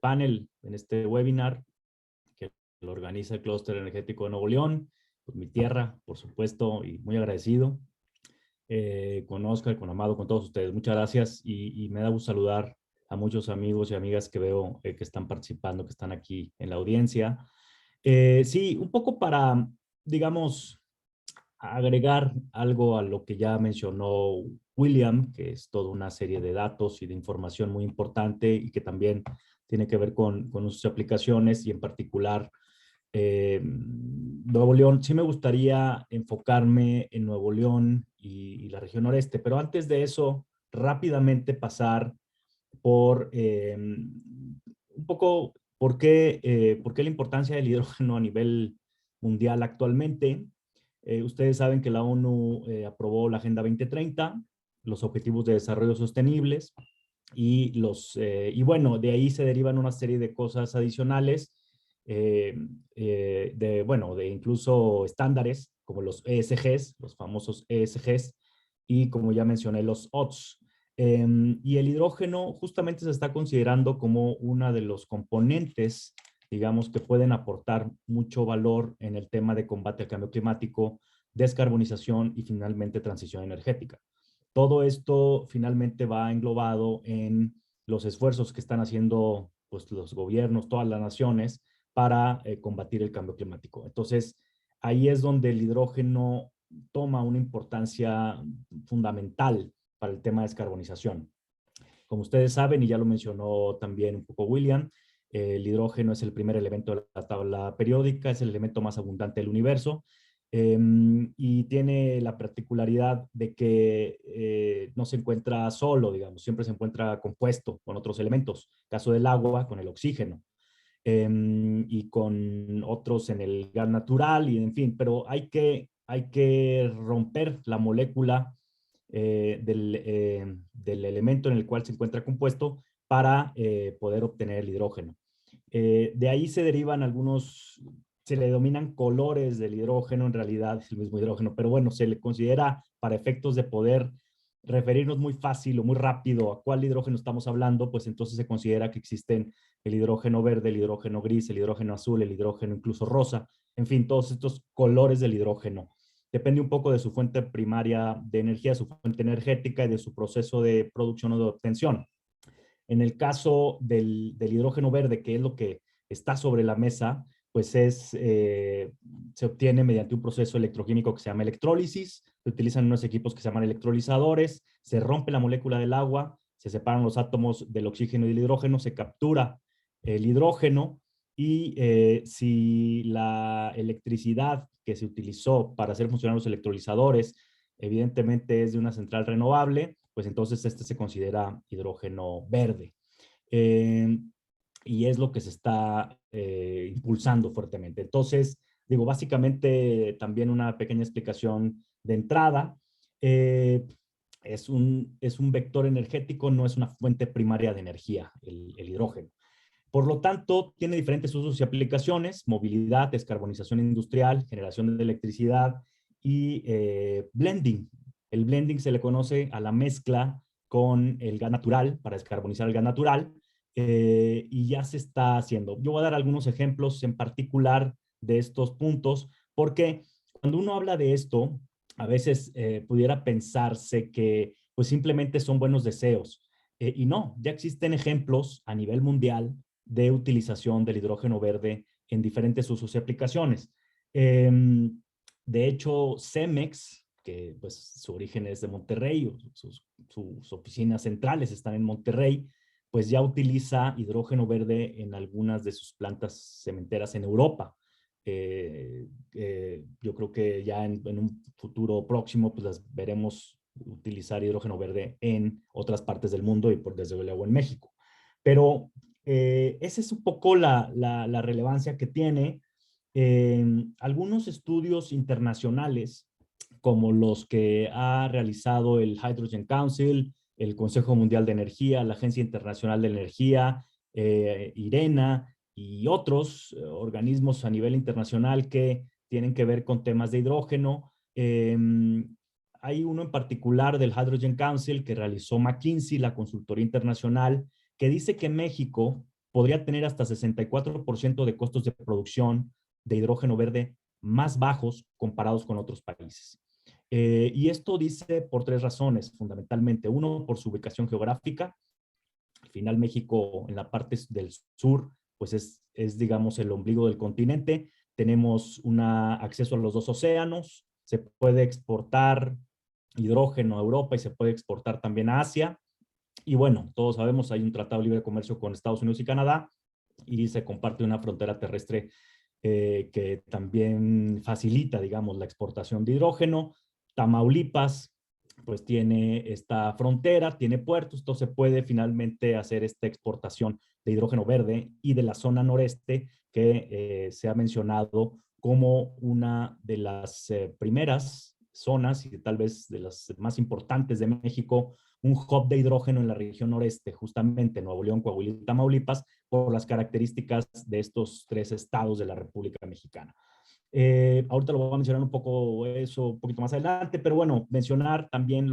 panel, en este webinar que lo organiza el Clúster Energético de Nuevo León, pues mi tierra, por supuesto, y muy agradecido con Oscar, con Amado, con todos ustedes. Muchas gracias y me da gusto saludar a muchos amigos y amigas que veo que están participando, que están aquí en la audiencia. Sí, un poco para, digamos, agregar algo a lo que ya mencionó William, que es toda una serie de datos y de información muy importante y que también tiene que ver con sus aplicaciones y en particular Nuevo León. Sí me gustaría enfocarme en Nuevo León y la región noreste, pero antes de eso, rápidamente pasar por un poco por qué la importancia del hidrógeno a nivel mundial actualmente. Ustedes saben que la ONU aprobó la Agenda 2030, los Objetivos de Desarrollo Sostenibles, y bueno, de ahí se derivan una serie de cosas adicionales, de incluso estándares como los ESGs, los famosos ESGs, y como ya mencioné, los ODS. Y el hidrógeno justamente se está considerando como uno de los componentes, digamos, que pueden aportar mucho valor en el tema de combate al cambio climático, descarbonización y finalmente transición energética. Todo esto finalmente va englobado en los esfuerzos que están haciendo pues, los gobiernos, todas las naciones, para combatir el cambio climático. Entonces, ahí es donde el hidrógeno toma una importancia fundamental para el tema de descarbonización. Como ustedes saben, y ya lo mencionó también un poco William, el hidrógeno es el primer elemento de la tabla periódica, es el elemento más abundante del universo, y tiene la particularidad de que no se encuentra solo, digamos, siempre se encuentra compuesto con otros elementos, caso del agua, con el oxígeno, y con otros en el gas natural, y en fin, pero hay que romper la molécula del elemento en el cual se encuentra compuesto para poder obtener el hidrógeno. De ahí se derivan algunos, se le denominan colores del hidrógeno, en realidad es el mismo hidrógeno, pero bueno, se le considera para efectos de poder referirnos muy fácil o muy rápido a cuál hidrógeno estamos hablando, pues entonces se considera que existen el hidrógeno verde, el hidrógeno gris, el hidrógeno azul, el hidrógeno incluso rosa, en fin, todos estos colores del hidrógeno. Depende un poco de su fuente primaria de energía, su fuente energética y de su proceso de producción o de obtención. En el caso del hidrógeno verde, que es lo que está sobre la mesa, pues se obtiene mediante un proceso electroquímico que se llama electrólisis. Se utilizan unos equipos que se llaman electrolizadores, se rompe la molécula del agua, se separan los átomos del oxígeno y del hidrógeno, se captura el hidrógeno y si la electricidad que se utilizó para hacer funcionar los electrolizadores evidentemente es de una central renovable, pues entonces este se considera hidrógeno verde. Y es lo que se está impulsando fuertemente. Entonces, digo, básicamente también una pequeña explicación de entrada. Es un vector energético, no es una fuente primaria de energía, el hidrógeno. Por lo tanto, tiene diferentes usos y aplicaciones: movilidad, descarbonización industrial, generación de electricidad y blending. El blending se le conoce a la mezcla con el gas natural, para descarbonizar el gas natural, y ya se está haciendo. Yo voy a dar algunos ejemplos en particular de estos puntos, porque cuando uno habla de esto, a veces pudiera pensarse que pues simplemente son buenos deseos, y no, ya existen ejemplos a nivel mundial de utilización del hidrógeno verde en diferentes usos y aplicaciones. De hecho, Cemex, que pues su origen es de Monterrey, sus oficinas centrales están en Monterrey, pues ya utiliza hidrógeno verde en algunas de sus plantas cementeras en Europa. Yo creo que ya en un futuro próximo pues las veremos utilizar hidrógeno verde en otras partes del mundo y desde luego en México. Pero esa es un poco la relevancia que tiene. Algunos estudios internacionales, como los que ha realizado el Hydrogen Council, el Consejo Mundial de Energía, la Agencia Internacional de Energía, IRENA, y otros organismos a nivel internacional que tienen que ver con temas de hidrógeno. Hay uno en particular del Hydrogen Council que realizó McKinsey, la consultoría internacional, que dice que México podría tener hasta 64% de costos de producción de hidrógeno verde más bajos comparados con otros países. Y esto dice por 3 razones, fundamentalmente. Uno, por su ubicación geográfica. Al final, México, en la parte del sur, pues es digamos, el ombligo del continente. Tenemos acceso a los 2 océanos. Se puede exportar hidrógeno a Europa y se puede exportar también a Asia. Y bueno, todos sabemos, hay un tratado de libre comercio con Estados Unidos y Canadá y se comparte una frontera terrestre que también facilita, digamos, la exportación de hidrógeno. Tamaulipas, pues tiene esta frontera, tiene puertos, entonces se puede finalmente hacer esta exportación de hidrógeno verde y de la zona noreste que se ha mencionado como una de las primeras zonas y tal vez de las más importantes de México, un hub de hidrógeno en la región noreste, justamente Nuevo León, Coahuila y Tamaulipas, por las características de estos 3 estados de la República Mexicana. Ahorita lo voy a mencionar un poco eso un poquito más adelante, pero bueno, mencionar también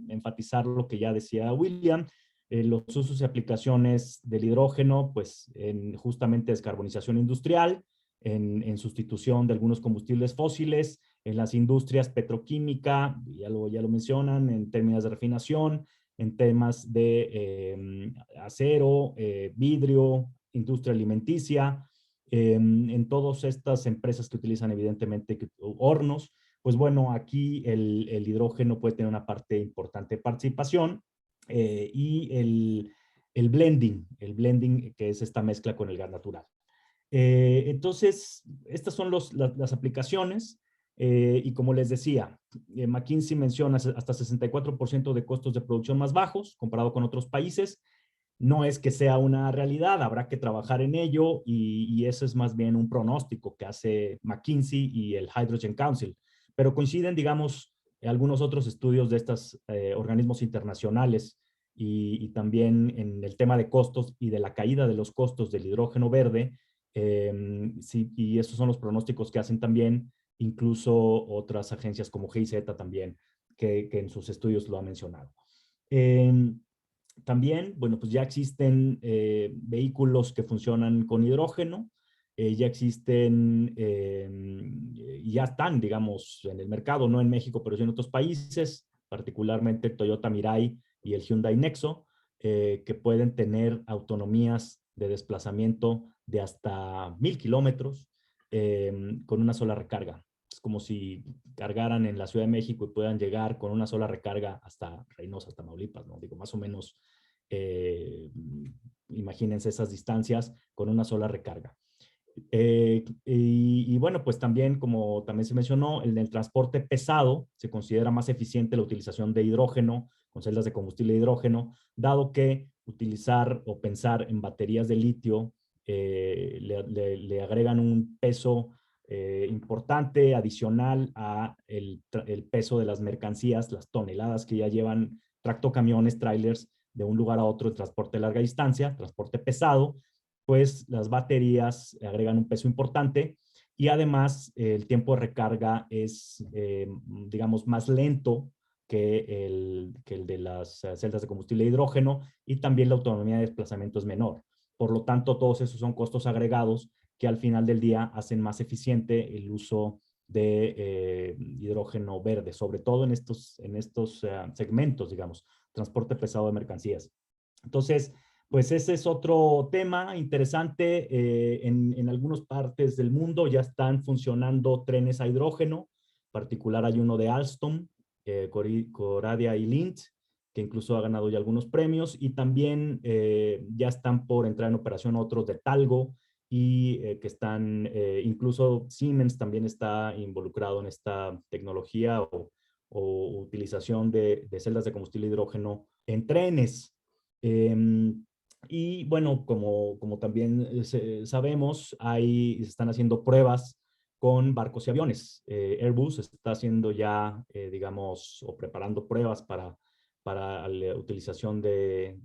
enfatizar lo que ya decía William, los usos y aplicaciones del hidrógeno, pues en justamente descarbonización industrial, en sustitución de algunos combustibles fósiles, en las industrias petroquímica, ya lo mencionan, en términos de refinación, en temas de acero, vidrio, industria alimenticia, en todas estas empresas que utilizan evidentemente hornos, pues bueno, aquí el hidrógeno puede tener una parte importante de participación y el blending que es esta mezcla con el gas natural. Entonces, estas son las aplicaciones y como les decía, McKinsey menciona hasta 64% de costos de producción más bajos comparado con otros países. No es que sea una realidad, habrá que trabajar en ello y eso es más bien un pronóstico que hace McKinsey y el Hydrogen Council. Pero coinciden, digamos, algunos otros estudios de estos organismos internacionales y también en el tema de costos y de la caída de los costos del hidrógeno verde. Sí, y esos son los pronósticos que hacen también incluso otras agencias como GIZ también, que en sus estudios lo ha mencionado. También, bueno, pues ya existen vehículos que funcionan con hidrógeno, ya existen y ya están, digamos, en el mercado, no en México, pero sí en otros países, particularmente Toyota Mirai y el Hyundai Nexo, que pueden tener autonomías de desplazamiento de hasta 1000 kilómetros con una sola recarga. Es como si cargaran en la Ciudad de México y puedan llegar con una sola recarga hasta Reynosa, Tamaulipas, ¿no? Digo, más o menos, imagínense esas distancias con una sola recarga. Y bueno, pues también, como también se mencionó, en el transporte pesado se considera más eficiente la utilización de hidrógeno con celdas de combustible de hidrógeno, dado que utilizar o pensar en baterías de litio le agregan un peso importante adicional a el peso de las mercancías, las toneladas que ya llevan tractocamiones, trailers de un lugar a otro en transporte de larga distancia, transporte pesado, pues las baterías agregan un peso importante y además el tiempo de recarga es, digamos, más lento que el de las celdas de combustible de hidrógeno y también la autonomía de desplazamiento es menor. Por lo tanto, todos esos son costos agregados que al final del día hacen más eficiente el uso de hidrógeno verde, sobre todo en estos segmentos, digamos, transporte pesado de mercancías. Entonces, pues ese es otro tema interesante. En algunas partes del mundo ya están funcionando trenes a hidrógeno. En particular hay uno de Alstom, Coradia y Lindt, que incluso ha ganado ya algunos premios. Y también ya están por entrar en operación otros de Talgo y que están, incluso Siemens también está involucrado en esta tecnología o utilización de celdas de combustible de hidrógeno en trenes. Y bueno, como también sabemos, se están haciendo pruebas con barcos y aviones. Airbus está haciendo ya, digamos, o preparando pruebas para la utilización de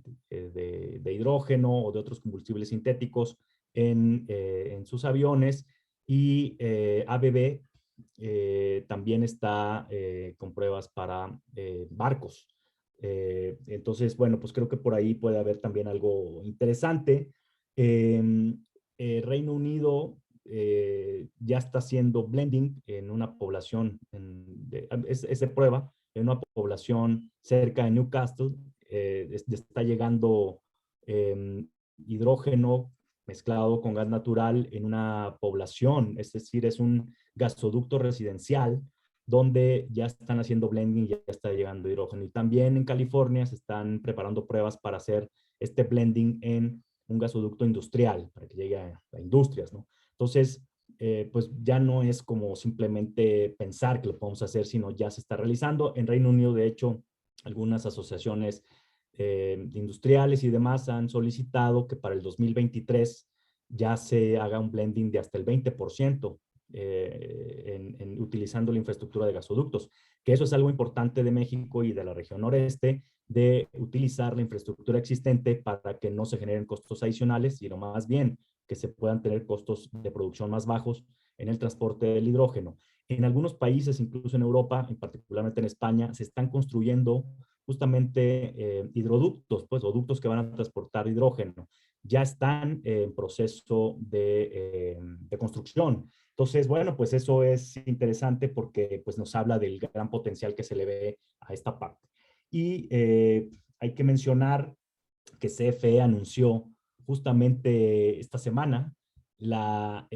hidrógeno o de otros combustibles sintéticos en sus aviones, y ABB también está con pruebas para barcos. Entonces, bueno, pues creo que por ahí puede haber también algo interesante. Reino Unido ya está haciendo blending en una población, es de prueba, en una población cerca de Newcastle. Está llegando hidrógeno mezclado con gas natural en una población, es decir, es un gasoducto residencial donde ya están haciendo blending, ya está llegando hidrógeno. Y también en California se están preparando pruebas para hacer este blending en un gasoducto industrial, para que llegue a industrias, ¿no? Entonces, pues ya no es como simplemente pensar que lo podemos hacer, sino ya se está realizando. En Reino Unido, de hecho, algunas asociaciones industriales y demás han solicitado que para el 2023 ya se haga un blending de hasta el 20% utilizando la infraestructura de gasoductos, que eso es algo importante de México y de la región noreste, de utilizar la infraestructura existente para que no se generen costos adicionales, sino más bien que se puedan tener costos de producción más bajos en el transporte del hidrógeno. En algunos países, incluso en Europa, en particularmente en España, se están construyendo justamente hidroductos, pues, o ductos que van a transportar hidrógeno. Ya están en proceso de construcción. Entonces, bueno, pues eso es interesante porque pues, nos habla del gran potencial que se le ve a esta parte. Y hay que mencionar que CFE anunció justamente esta semana la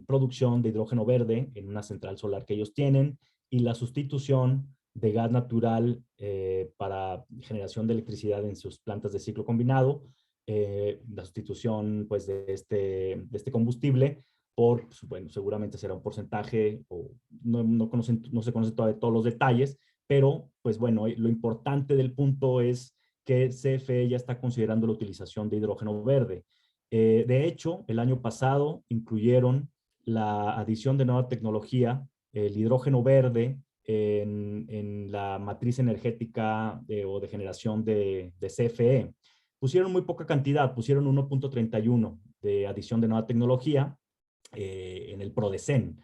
producción de hidrógeno verde en una central solar que ellos tienen y la sustitución de gas natural para generación de electricidad en sus plantas de ciclo combinado, la sustitución pues, de este combustible por, bueno, seguramente será un porcentaje, o no se conocen todavía todos los detalles, pero pues bueno, lo importante del punto es que CFE ya está considerando la utilización de hidrógeno verde. De hecho, el año pasado incluyeron la adición de nueva tecnología, el hidrógeno verde, en la matriz energética o de generación de CFE. Pusieron muy poca cantidad, pusieron 1.31 de adición de nueva tecnología en el PRODECEN.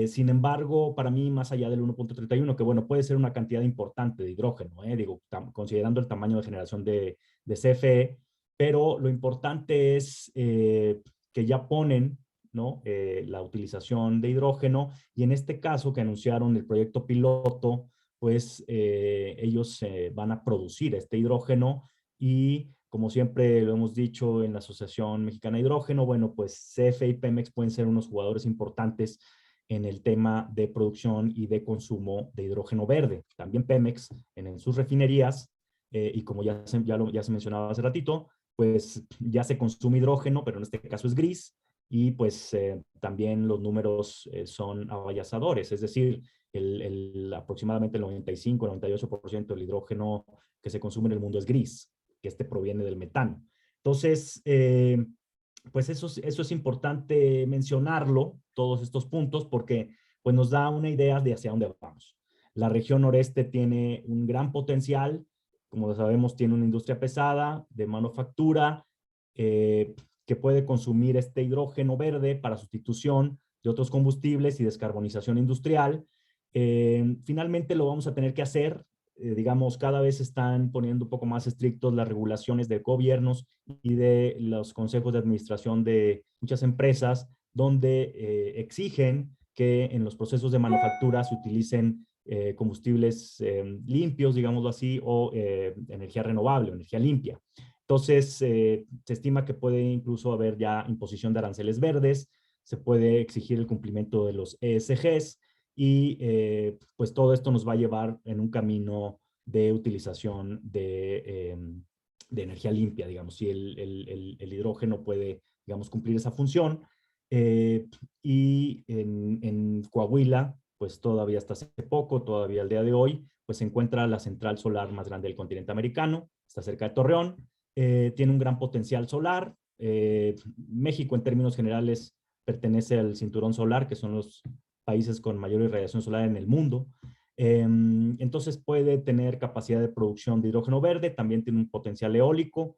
Sin embargo, para mí, más allá del 1.31, que bueno, puede ser una cantidad importante de hidrógeno, digo, considerando el tamaño de generación de CFE, pero lo importante es que ya ponen, ¿no? La utilización de hidrógeno, y en este caso que anunciaron el proyecto piloto, pues ellos van a producir este hidrógeno y como siempre lo hemos dicho en la Asociación Mexicana de Hidrógeno, bueno, pues CFE y Pemex pueden ser unos jugadores importantes en el tema de producción y de consumo de hidrógeno verde. También Pemex en sus refinerías, y como ya se mencionaba hace ratito, pues ya se consume hidrógeno, pero en este caso es gris, y pues también los números son abayazadores, es decir, aproximadamente el 95-98% del hidrógeno que se consume en el mundo es gris, que proviene del metano. Entonces, pues eso es importante mencionarlo, todos estos puntos, porque pues nos da una idea de hacia dónde vamos. La región noreste tiene un gran potencial, como sabemos, tiene una industria pesada de manufactura que puede consumir este hidrógeno verde para sustitución de otros combustibles y descarbonización industrial. Finalmente lo vamos a tener que hacer. Digamos, cada vez están poniendo un poco más estrictos las regulaciones de gobiernos y de los consejos de administración de muchas empresas, donde exigen que en los procesos de manufactura se utilicen combustibles limpios, digámoslo así, o energía renovable, energía limpia. Entonces, se estima que puede incluso haber ya imposición de aranceles verdes, se puede exigir el cumplimiento de los ESGs, y pues todo esto nos va a llevar en un camino de utilización de energía limpia, digamos, si el hidrógeno puede, digamos, cumplir esa función. Y en Coahuila, pues todavía hasta hace poco, todavía al día de hoy, pues se encuentra la central solar más grande del continente americano, está cerca de Torreón, tiene un gran potencial solar. México en términos generales pertenece al cinturón solar, que son los países con mayor irradiación solar en el mundo. Entonces puede tener capacidad de producción de hidrógeno verde, también tiene un potencial eólico,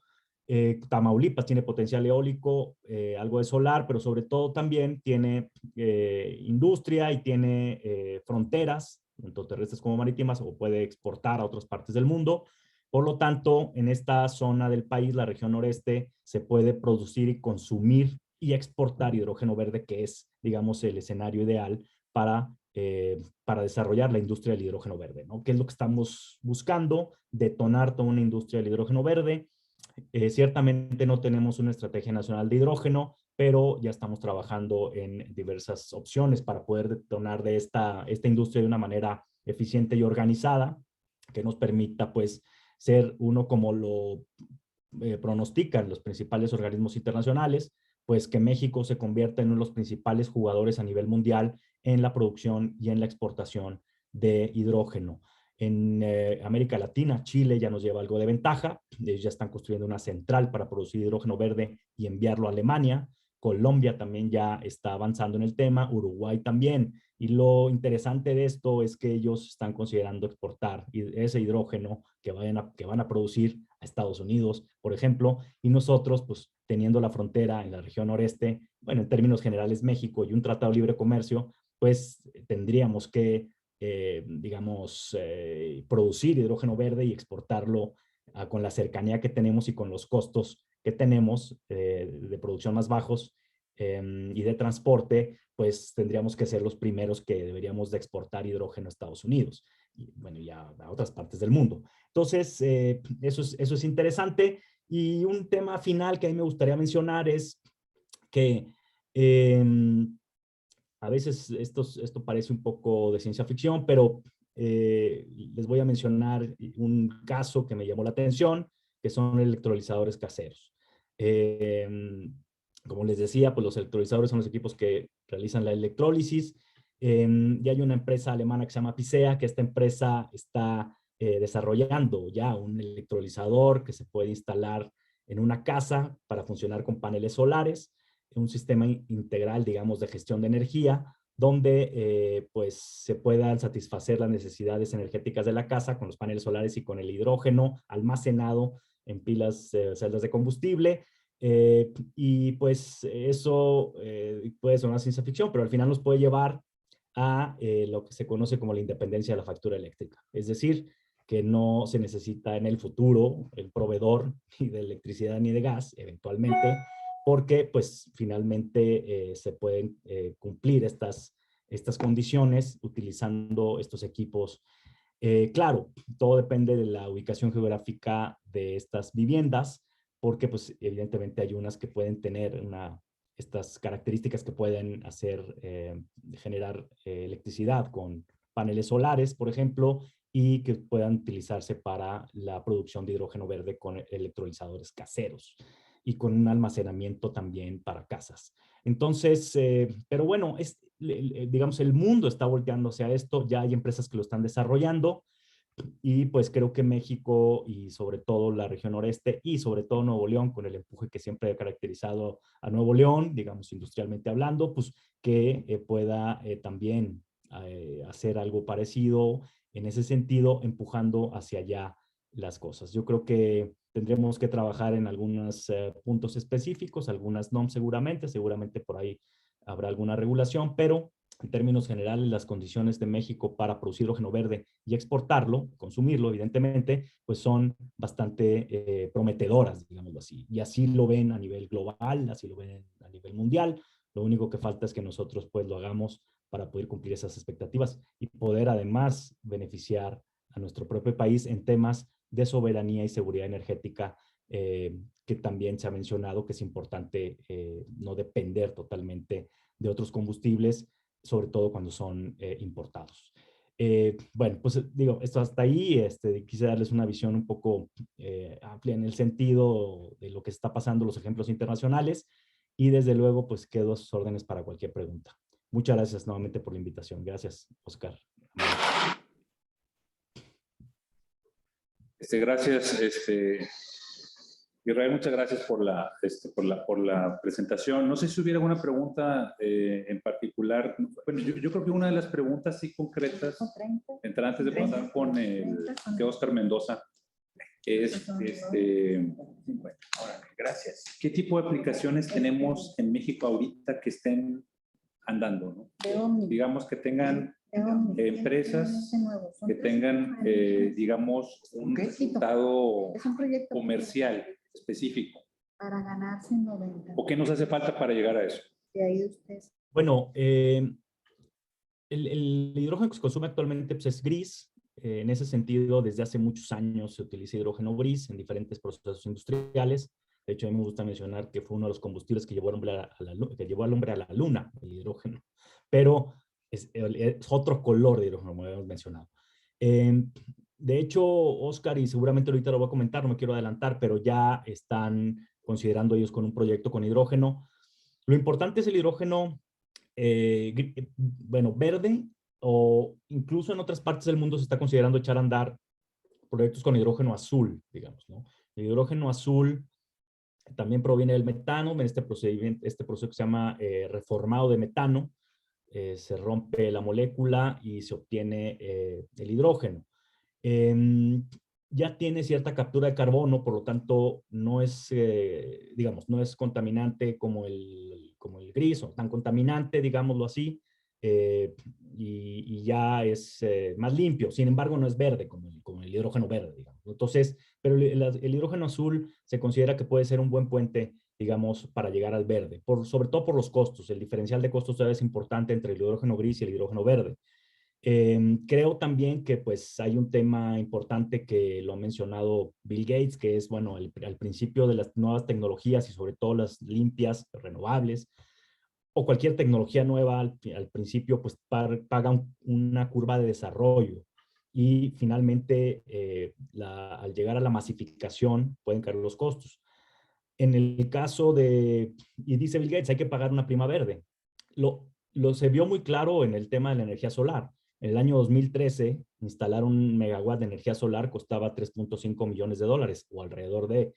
Tamaulipas tiene potencial eólico, algo de solar, pero sobre todo también tiene industria y tiene fronteras, tanto terrestres como marítimas, o puede exportar a otras partes del mundo. Por lo tanto, en esta zona del país, la región noreste, se puede producir y consumir y exportar hidrógeno verde, que es, digamos, el escenario ideal para desarrollar la industria del hidrógeno verde, ¿no? ¿Qué es lo que estamos buscando? Detonar toda una industria del hidrógeno verde. Ciertamente no tenemos una estrategia nacional de hidrógeno, pero ya estamos trabajando en diversas opciones para poder detonar de esta industria de una manera eficiente y organizada, que nos permita, pues, ser uno como lo pronostican los principales organismos internacionales, pues que México se convierta en uno de los principales jugadores a nivel mundial en la producción y en la exportación de hidrógeno. En América Latina, Chile ya nos lleva algo de ventaja. Ellos ya están construyendo una central para producir hidrógeno verde y enviarlo a Alemania. Colombia también ya está avanzando en el tema, Uruguay también. Y lo interesante de esto es que ellos están considerando exportar ese hidrógeno que van a producir a Estados Unidos, por ejemplo, y nosotros, pues teniendo la frontera en la región noreste, bueno, en términos generales México y un tratado de libre comercio, pues tendríamos que digamos, producir hidrógeno verde y exportarlo con la cercanía que tenemos y con los costos que tenemos de producción más bajos y de transporte, pues tendríamos que ser los primeros que deberíamos de exportar hidrógeno a Estados Unidos y, bueno, ya a otras partes del mundo. Entonces, eso es interesante. Y un tema final que a mí me gustaría mencionar es que a veces esto parece un poco de ciencia ficción, pero les voy a mencionar un caso que me llamó la atención, que son electrolizadores caseros. Como les decía, pues los electrolizadores son los equipos que realizan la electrólisis. Y hay una empresa alemana que se llama Pisea, que esta empresa está desarrollando ya un electrolizador que se puede instalar en una casa para funcionar con paneles solares, un sistema integral, digamos, de gestión de energía, donde pues se puedan satisfacer las necesidades energéticas de la casa con los paneles solares y con el hidrógeno almacenado en pilas, celdas de combustible. Y pues eso puede ser una ciencia ficción, pero al final nos puede llevar a lo que se conoce como la independencia de la factura eléctrica. Es decir, que no se necesita en el futuro el proveedor ni de electricidad ni de gas, eventualmente, porque pues finalmente se pueden cumplir estas condiciones utilizando estos equipos. Claro, todo depende de la ubicación geográfica de estas viviendas, porque pues evidentemente hay unas que pueden tener estas características que pueden hacer generar electricidad con paneles solares, por ejemplo, y que puedan utilizarse para la producción de hidrógeno verde con electrolizadores caseros y con un almacenamiento también para casas. Entonces, pero bueno, digamos, el mundo está volteando hacia esto, ya hay empresas que lo están desarrollando y pues creo que México y sobre todo la región noreste y sobre todo Nuevo León, con el empuje que siempre ha caracterizado a Nuevo León, digamos, industrialmente hablando, pues que pueda también hacer algo parecido en ese sentido, empujando hacia allá las cosas. Yo creo que tendremos que trabajar en algunos puntos específicos, algunas NOM seguramente por ahí habrá alguna regulación, pero en términos generales las condiciones de México para producir hidrógeno verde y exportarlo, consumirlo evidentemente, pues son bastante prometedoras, digámoslo así. Y así lo ven a nivel global, así lo ven a nivel mundial. Lo único que falta es que nosotros pues lo hagamos para poder cumplir esas expectativas y poder además beneficiar a nuestro propio país en temas de soberanía y seguridad energética, que también se ha mencionado que es importante no depender totalmente de otros combustibles, sobre todo cuando son importados. Bueno, pues digo, esto hasta ahí, quise darles una visión un poco amplia en el sentido de lo que está pasando, los ejemplos internacionales, y desde luego, pues quedo a sus órdenes para cualquier pregunta. Muchas gracias nuevamente por la invitación. Gracias, Oscar. Gracias, Israel, muchas gracias por la presentación. No sé si hubiera alguna pregunta en particular. Bueno, yo creo que una de las preguntas sí concretas, antes de pasar con Oscar Mendoza, es, Órale, gracias. ¿qué tipo de aplicaciones tenemos en México ahorita que estén andando, ¿no? Digamos que tengan empresas que tengan, digamos, un resultado comercial específico. Para ganarse 90. ¿O qué nos hace falta para llegar a eso? De ahí usted. Bueno, el hidrógeno que se consume actualmente pues, es gris. En ese sentido, desde hace muchos años se utiliza hidrógeno gris en diferentes procesos industriales. De hecho, a mí me gusta mencionar que fue uno de los combustibles que llevó al hombre a la luna, el hidrógeno. Pero es otro color de hidrógeno, como habíamos mencionado. De hecho, Oscar, y seguramente ahorita lo voy a comentar, no me quiero adelantar, pero ya están considerando ellos con un proyecto con hidrógeno. Lo importante es el hidrógeno, bueno, verde, o incluso en otras partes del mundo se está considerando echar a andar proyectos con hidrógeno azul, digamos, ¿no? El hidrógeno azul también proviene del metano, en este proceso que se llama reformado de metano, se rompe la molécula y se obtiene el hidrógeno. Ya tiene cierta captura de carbono, por lo tanto no es, digamos, no es contaminante como el gris, o tan contaminante, digámoslo así, y ya es más limpio. Sin embargo, no es verde como el hidrógeno verde, digamos. Entonces, pero el hidrógeno azul se considera que puede ser un buen puente, digamos, para llegar al verde, sobre todo por los costos. El diferencial de costos todavía es importante entre el hidrógeno gris y el hidrógeno verde. Creo también que pues hay un tema importante que lo ha mencionado Bill Gates, que es, bueno, al principio de las nuevas tecnologías y sobre todo las limpias, renovables, o cualquier tecnología nueva al principio pues paga una curva de desarrollo y finalmente al llegar a la masificación pueden caer los costos. En el caso y dice Bill Gates, hay que pagar una prima verde. Se vio muy claro en el tema de la energía solar. En el año 2013, instalar un megawatt de energía solar costaba 3.5 millones de dólares o alrededor de.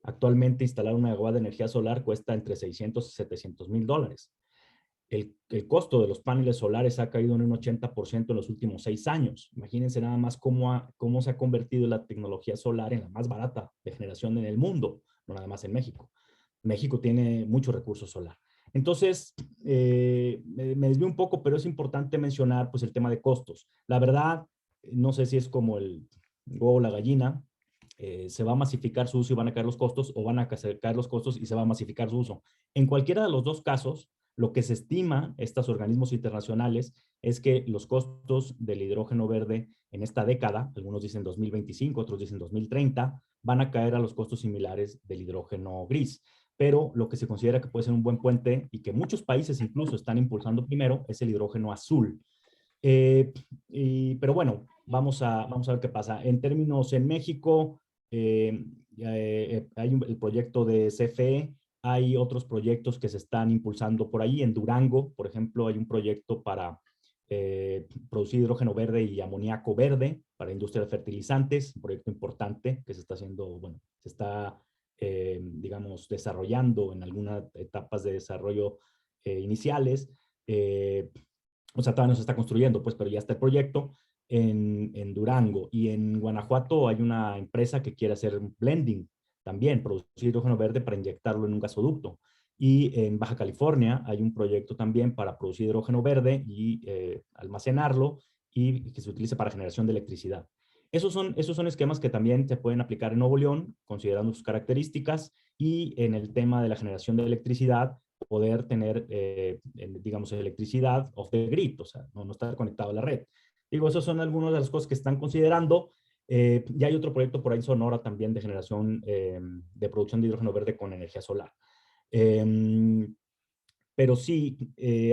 Actualmente, instalar un megawatt de energía solar cuesta entre 600 y 700 mil dólares. El costo de los paneles solares ha caído en un 80% en los últimos 6 años. Imagínense nada más cómo se ha convertido la tecnología solar en la más barata de generación en el mundo, no nada más en México. México tiene mucho recurso solar. Entonces, me desvío un poco, pero es importante mencionar pues, el tema de costos. La verdad, no sé si es como el huevo o la gallina, se va a masificar su uso y van a caer los costos, o van a caer los costos y se va a masificar su uso. En cualquiera de los dos casos, lo que se estima, estos organismos internacionales, es que los costos del hidrógeno verde en esta década, algunos dicen 2025, otros dicen 2030, van a caer a los costos similares del hidrógeno gris. Pero lo que se considera que puede ser un buen puente y que muchos países incluso están impulsando primero es el hidrógeno azul. Pero bueno, vamos a ver qué pasa. En términos en México, hay el proyecto de CFE, hay otros proyectos que se están impulsando por ahí. En Durango, por ejemplo, hay un proyecto para producir hidrógeno verde y amoníaco verde para industria de fertilizantes, un proyecto importante que se está haciendo, bueno, se está, digamos, desarrollando en algunas etapas de desarrollo iniciales. O sea, todavía no se está construyendo, pues, pero ya está el proyecto en Durango. Y en Guanajuato hay una empresa que quiere hacer blending también, producir hidrógeno verde para inyectarlo en un gasoducto. Y en Baja California hay un proyecto también para producir hidrógeno verde y almacenarlo y que se utilice para generación de electricidad. Esos son esquemas que también se pueden aplicar en Nuevo León, considerando sus características, y en el tema de la generación de electricidad, poder tener, digamos, electricidad off the grid, o sea, no estar conectado a la red. Digo, esas son algunas de las cosas que están considerando. Ya hay otro proyecto por ahí en Sonora también de generación, de producción de hidrógeno verde con energía solar. Pero sí,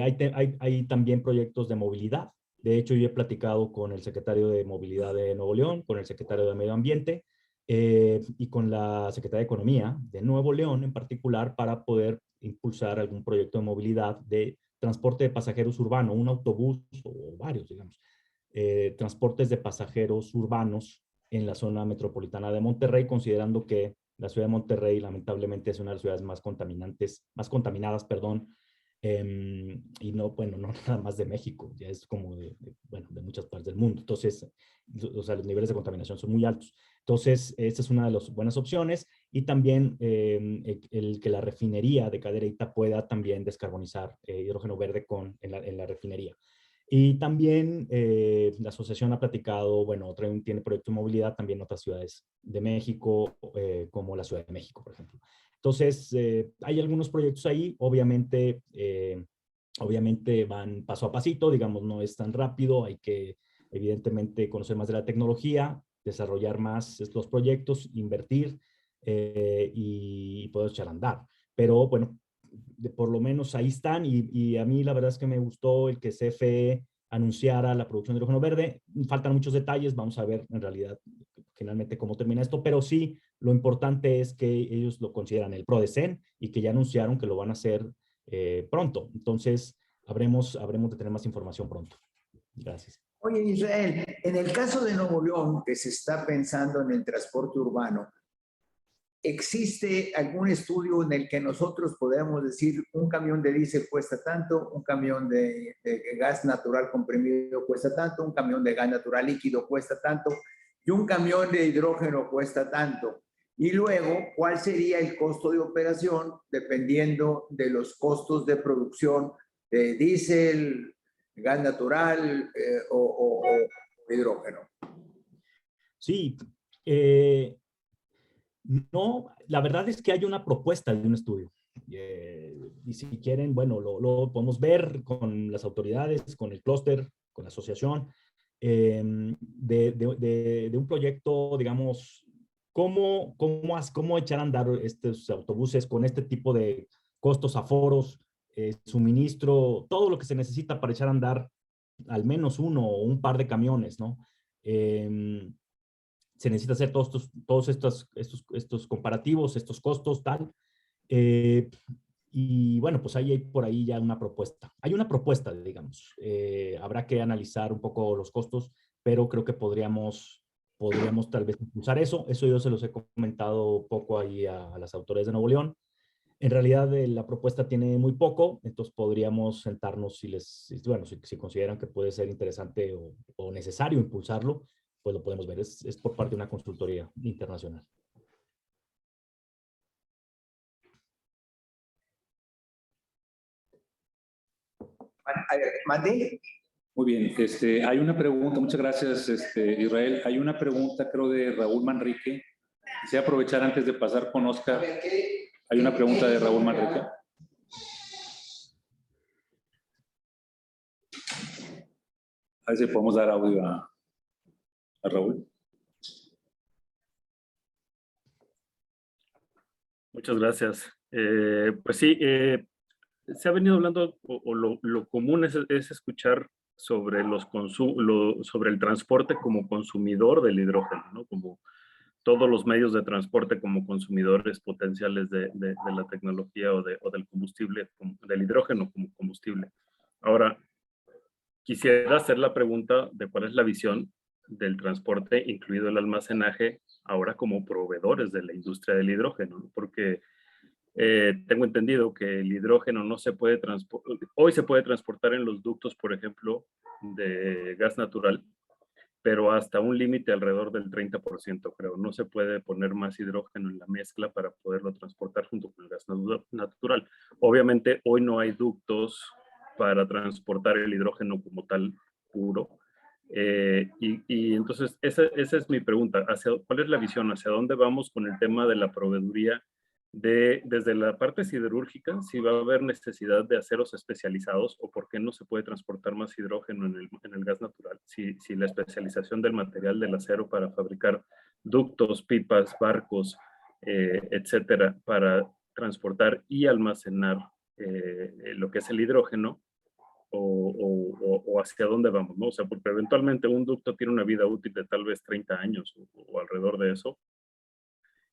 hay también proyectos de movilidad. De hecho, yo he platicado con el secretario de Movilidad de Nuevo León, con el secretario de Medio Ambiente y con la Secretaría de Economía de Nuevo León en particular para poder impulsar algún proyecto de movilidad de transporte de pasajeros urbano, un autobús o varios, digamos, transportes de pasajeros urbanos en la zona metropolitana de Monterrey, considerando que la ciudad de Monterrey lamentablemente es una de las ciudades más contaminadas, perdón, y no, bueno, no nada más de México, ya es como bueno, de muchas partes del mundo. Entonces, o sea, los niveles de contaminación son muy altos. Entonces, esta es una de las buenas opciones y también el que la refinería de Cadereyta pueda también descarbonizar hidrógeno verde en la refinería. Y también la asociación ha platicado, bueno, tiene proyecto de movilidad también en otras ciudades de México, como la Ciudad de México, por ejemplo. Entonces, hay algunos proyectos ahí, obviamente van paso a pasito, digamos, no es tan rápido, hay que evidentemente conocer más de la tecnología, desarrollar más estos proyectos, invertir y poder echar a andar. Pero bueno, por lo menos ahí están y a mí la verdad es que me gustó el que CFE anunciara la producción de hidrógeno verde. Faltan muchos detalles, vamos a ver en realidad finalmente cómo termina esto, pero sí lo importante es que ellos lo consideran el PRODECEN y que ya anunciaron que lo van a hacer pronto. Entonces, habremos de tener más información pronto. Gracias. Oye, Israel, en el caso de Nuevo León, que se está pensando en el transporte urbano, ¿existe algún estudio en el que nosotros podamos decir un camión de diésel cuesta tanto, un camión de gas natural comprimido cuesta tanto, un camión de gas natural líquido cuesta tanto y un camión de hidrógeno cuesta tanto? Y luego, ¿cuál sería el costo de operación dependiendo de los costos de producción de diésel, gas natural o hidrógeno? Sí, no, la verdad es que hay una propuesta de un estudio. Y si quieren, bueno, lo podemos ver con las autoridades, con el clúster, con la asociación, de un proyecto, digamos, cómo echar a andar estos autobuses con este tipo de costos, aforos, suministro, todo lo que se necesita para echar a andar al menos uno o un par de camiones, ¿no? Se necesita hacer todos estos comparativos, estos costos, tal. Y bueno, pues ahí hay por ahí ya una propuesta. Hay una propuesta, digamos. Habrá que analizar un poco los costos, pero creo que podríamos tal vez impulsar eso. Eso yo se los he comentado poco ahí a las autoridades de Nuevo León. En realidad la propuesta tiene muy poco, entonces podríamos sentarnos si consideran que puede ser interesante o necesario impulsarlo, pues lo podemos ver. Es por parte de una consultoría internacional. ¿Mandé? Muy bien, hay una pregunta, muchas gracias Israel. Hay una pregunta creo de Raúl Manrique. Quisiera aprovechar antes de pasar con Oscar. Hay una pregunta de Raúl Manrique. A ver si podemos dar audio a Raúl. Muchas gracias. Pues sí, se ha venido hablando, o lo común es escuchar sobre sobre el transporte como consumidor del hidrógeno, ¿no? Como todos los medios de transporte como consumidores potenciales de la tecnología o del combustible, del hidrógeno como combustible. Ahora, quisiera hacer la pregunta de cuál es la visión del transporte, incluido el almacenaje, ahora como proveedores de la industria del hidrógeno, ¿no? Porque tengo entendido que el hidrógeno no se puede transportar, hoy se puede transportar en los ductos, por ejemplo, de gas natural, pero hasta un límite alrededor del 30%, creo. No se puede poner más hidrógeno en la mezcla para poderlo transportar junto con el gas natural. Obviamente, hoy no hay ductos para transportar el hidrógeno como tal puro. Y entonces, esa es mi pregunta. ¿Cuál es la visión? ¿Hacia dónde vamos con el tema de la proveeduría? Desde la parte siderúrgica, si va a haber necesidad de aceros especializados o por qué no se puede transportar más hidrógeno en el gas natural, si la especialización del material del acero para fabricar ductos, pipas, barcos, etcétera, para transportar y almacenar lo que es el hidrógeno, o hacia dónde vamos, ¿no? O sea, porque eventualmente un ducto tiene una vida útil de tal vez 30 años o alrededor de eso.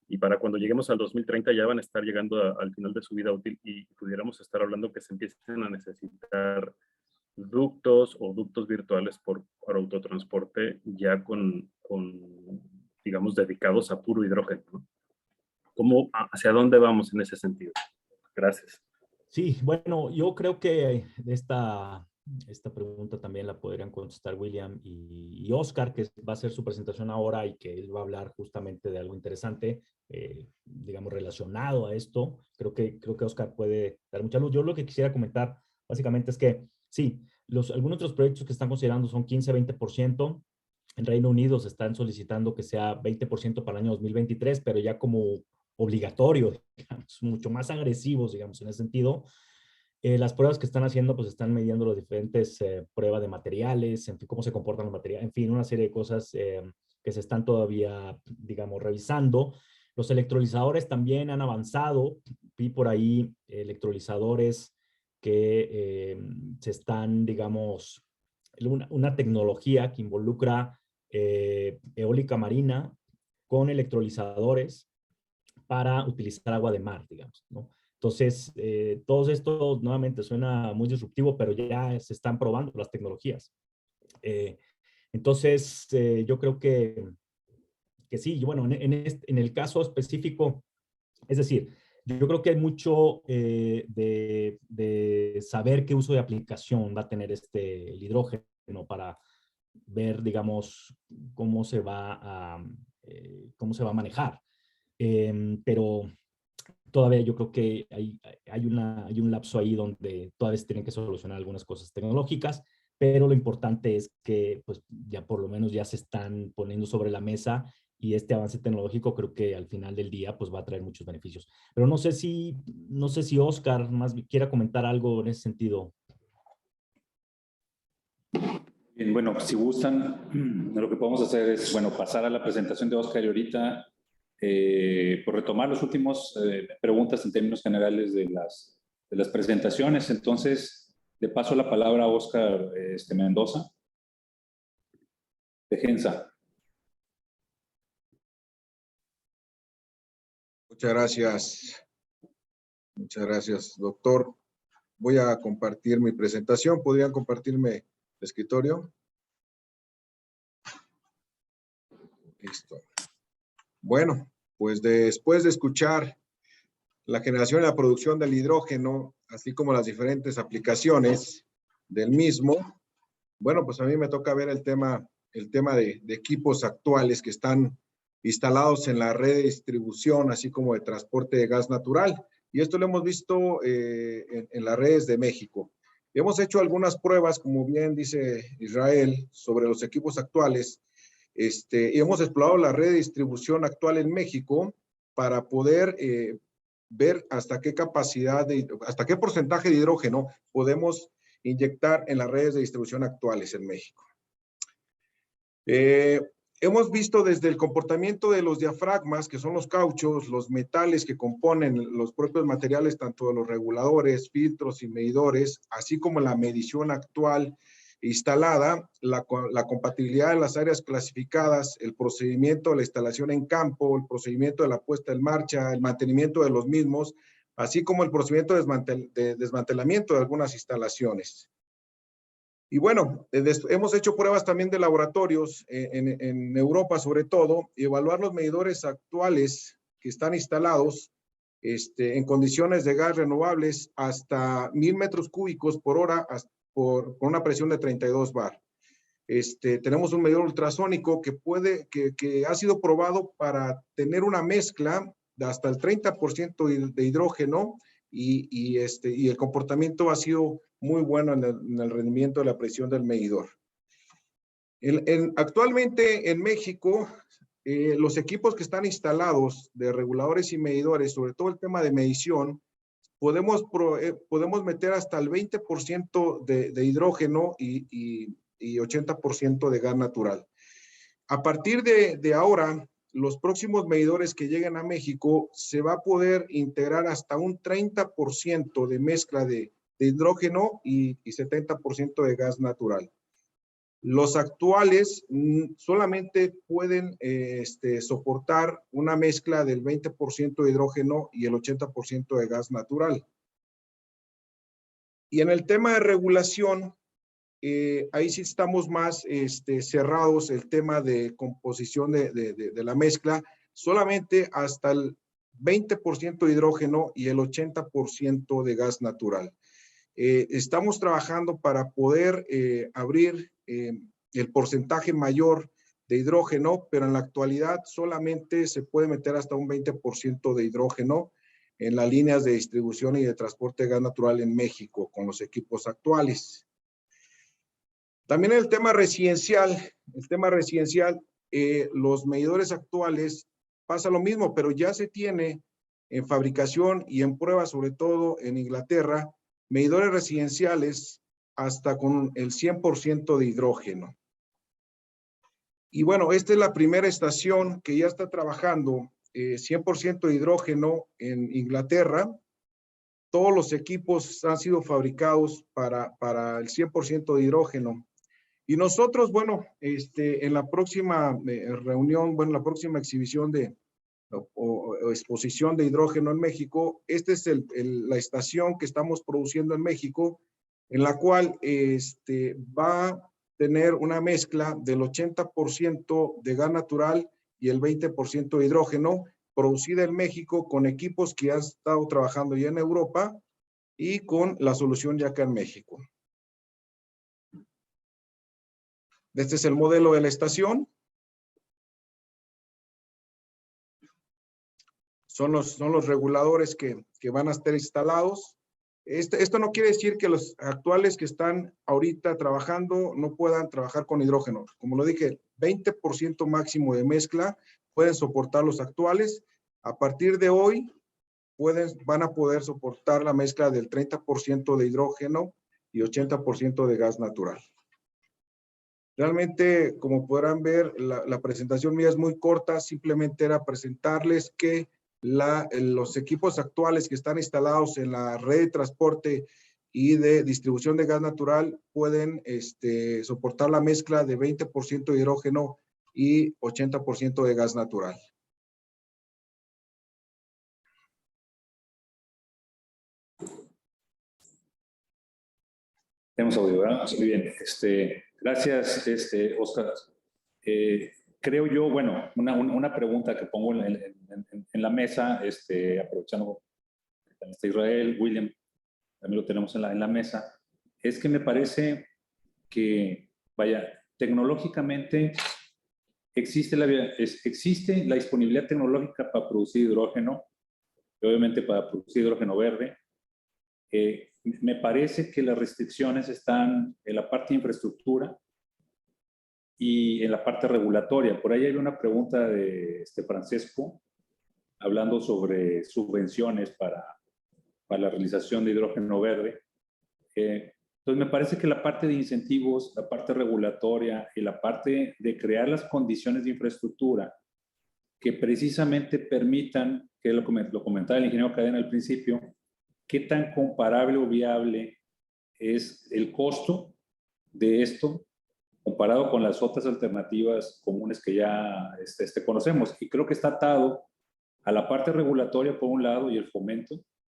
Y para cuando lleguemos al 2030 ya van a estar llegando al final de su vida útil y pudiéramos estar hablando que se empiecen a necesitar ductos o ductos virtuales para autotransporte ya digamos, dedicados a puro hidrógeno, ¿no? ¿Hacia dónde vamos en ese sentido? Gracias. Sí, bueno, yo creo que esta Esta pregunta también la podrían contestar William y Oscar, que va a hacer su presentación ahora y que él va a hablar justamente de algo interesante, digamos, relacionado a esto. Creo que Oscar puede dar mucha luz. Yo lo que quisiera comentar básicamente es que sí, algunos de los proyectos que están considerando son 15-20%. En Reino Unido se están solicitando que sea 20% para el año 2023, pero ya como obligatorio, digamos, mucho más agresivos, digamos, en ese sentido. Las pruebas que están haciendo, pues están midiendo las diferentes pruebas de materiales, en fin, cómo se comportan los materiales, en fin, una serie de cosas que se están todavía, digamos, revisando. Los electrolizadores también han avanzado. Vi por ahí electrolizadores que se están, digamos, una tecnología que involucra eólica marina con electrolizadores para utilizar agua de mar, digamos, ¿no? Entonces, todo esto nuevamente suena muy disruptivo, pero ya se están probando las tecnologías. Entonces, yo creo que sí, y bueno, en el caso específico, es decir, yo creo que hay mucho de saber qué uso de aplicación va a tener el hidrógeno para ver, digamos, cómo se va a manejar. Pero todavía yo creo que hay un lapso ahí donde todavía se tienen que solucionar algunas cosas tecnológicas, pero lo importante es que pues ya por lo menos ya se están poniendo sobre la mesa y este avance tecnológico creo que al final del día pues va a traer muchos beneficios. Pero no sé si Oscar más quiera comentar algo en ese sentido. Bien, bueno, si gustan, lo que podemos hacer es, bueno, pasar a la presentación de Oscar y ahorita por retomar los últimos preguntas en términos generales de las presentaciones. Entonces, le paso la palabra a Oscar Mendoza, de Gensa. Muchas gracias, doctor. Voy a compartir mi presentación. ¿Podrían compartirme el escritorio? Listo. Bueno, pues después de escuchar la generación y la producción del hidrógeno, así como las diferentes aplicaciones del mismo, bueno, pues a mí me toca ver el tema de equipos actuales que están instalados en la red de distribución, así como de transporte de gas natural. Y esto lo hemos visto en las redes de México. Hemos hecho algunas pruebas, como bien dice Israel, sobre los equipos actuales. Y hemos explorado la red de distribución actual en México para poder ver hasta qué hasta qué porcentaje de hidrógeno podemos inyectar en las redes de distribución actuales en México. Hemos visto desde el comportamiento de los diafragmas, que son los cauchos, los metales que componen los propios materiales, tanto de los reguladores, filtros y medidores, así como la medición actual instalada, la compatibilidad de las áreas clasificadas, el procedimiento de la instalación en campo, el procedimiento de la puesta en marcha, el mantenimiento de los mismos, así como el procedimiento de desmantelamiento de algunas instalaciones. Y bueno, hemos hecho pruebas también de laboratorios en Europa sobre todo, y evaluar los medidores actuales que están instalados en condiciones de gas renovables hasta 1000 metros cúbicos por hora por una presión de 32 bar. Tenemos un medidor ultrasónico que ha sido probado para tener una mezcla de hasta el 30% de hidrógeno y el comportamiento ha sido muy bueno en el rendimiento de la presión del medidor. Actualmente en México, los equipos que están instalados de reguladores y medidores, sobre todo el tema de medición, podemos meter hasta el 20% de hidrógeno y 80% de gas natural. A partir de ahora, los próximos medidores que lleguen a México, se va a poder integrar hasta un 30% de mezcla de hidrógeno y 70% de gas natural. Los actuales solamente pueden soportar una mezcla del 20% de hidrógeno y el 80% de gas natural. Y en el tema de regulación, ahí sí estamos más cerrados el tema de composición de la mezcla, solamente hasta el 20% de hidrógeno y el 80% de gas natural. Estamos trabajando para poder abrir el porcentaje mayor de hidrógeno, pero en la actualidad solamente se puede meter hasta un 20% de hidrógeno en las líneas de distribución y de transporte de gas natural en México con los equipos actuales. También el tema residencial, los medidores actuales pasa lo mismo, pero ya se tiene en fabricación y en prueba, sobre todo en Inglaterra, medidores residenciales hasta con el 100% de hidrógeno. Y bueno, esta es la primera estación que ya está trabajando 100% de hidrógeno en Inglaterra. Todos los equipos han sido fabricados para el 100% de hidrógeno. Y nosotros, bueno, en la próxima reunión, bueno, la próxima exhibición o exposición de hidrógeno en México, esta es la estación que estamos produciendo en México, en la cual va a tener una mezcla del 80% de gas natural y el 20% de hidrógeno, producida en México con equipos que han estado trabajando ya en Europa y con la solución ya acá en México. Este es el modelo de la estación. Son los reguladores que van a estar instalados. Esto no quiere decir que los actuales que están ahorita trabajando no puedan trabajar con hidrógeno. Como lo dije, 20% máximo de mezcla pueden soportar los actuales. A partir de hoy van a poder soportar la mezcla del 30% de hidrógeno y 80% de gas natural. Realmente, como podrán ver, la presentación mía es muy corta, simplemente era presentarles que los equipos actuales que están instalados en la red de transporte y de distribución de gas natural pueden soportar la mezcla de 20% de hidrógeno y 80% de gas natural. Tenemos audio, ¿verdad? Muy bien. Gracias, Oscar. Creo yo, bueno, una pregunta que pongo en la mesa, aprovechando que también está Israel, William, también lo tenemos en la mesa, es que me parece que, vaya, tecnológicamente existe la disponibilidad tecnológica para producir hidrógeno, y obviamente para producir hidrógeno verde. Me parece que las restricciones están en la parte de infraestructura y en la parte regulatoria. Por ahí hay una pregunta de Francesco hablando sobre subvenciones para la realización de hidrógeno verde. Entonces, me parece que la parte de incentivos, la parte regulatoria y la parte de crear las condiciones de infraestructura que precisamente permitan, que lo comentaba el ingeniero Cadena al principio, qué tan comparable o viable es el costo de esto comparado con las otras alternativas comunes que ya conocemos. Y creo que está atado a la parte regulatoria por un lado y el fomento,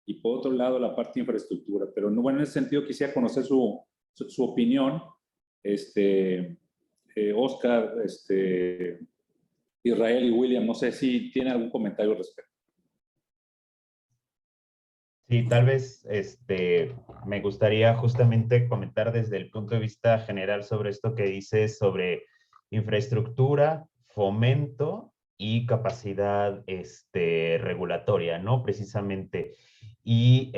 y por otro lado la parte de infraestructura. Pero bueno, en ese sentido quisiera conocer su opinión. Oscar, Israel y William, no sé si tienen algún comentario al respecto. Sí, tal vez me gustaría justamente comentar desde el punto de vista general sobre esto que dices sobre infraestructura, fomento y capacidad regulatoria, ¿no? Precisamente. Y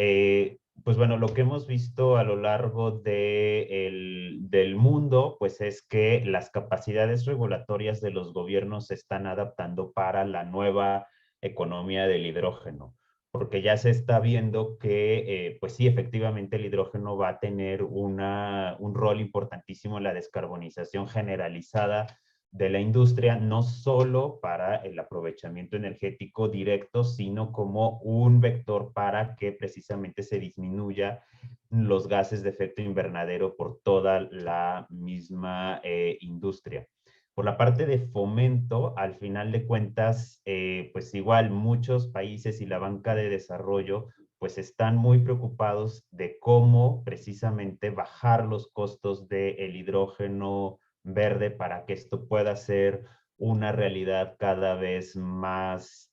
pues bueno, lo que hemos visto a lo largo del mundo, pues es que las capacidades regulatorias de los gobiernos se están adaptando para la nueva economía del hidrógeno, porque ya se está viendo que, pues sí, efectivamente el hidrógeno va a tener un rol importantísimo en la descarbonización generalizada de la industria, no solo para el aprovechamiento energético directo, sino como un vector para que precisamente se disminuya los gases de efecto invernadero por toda la misma industria. Por la parte de fomento, al final de cuentas, pues igual muchos países y la banca de desarrollo pues están muy preocupados de cómo precisamente bajar los costos del hidrógeno verde para que esto pueda ser una realidad cada vez más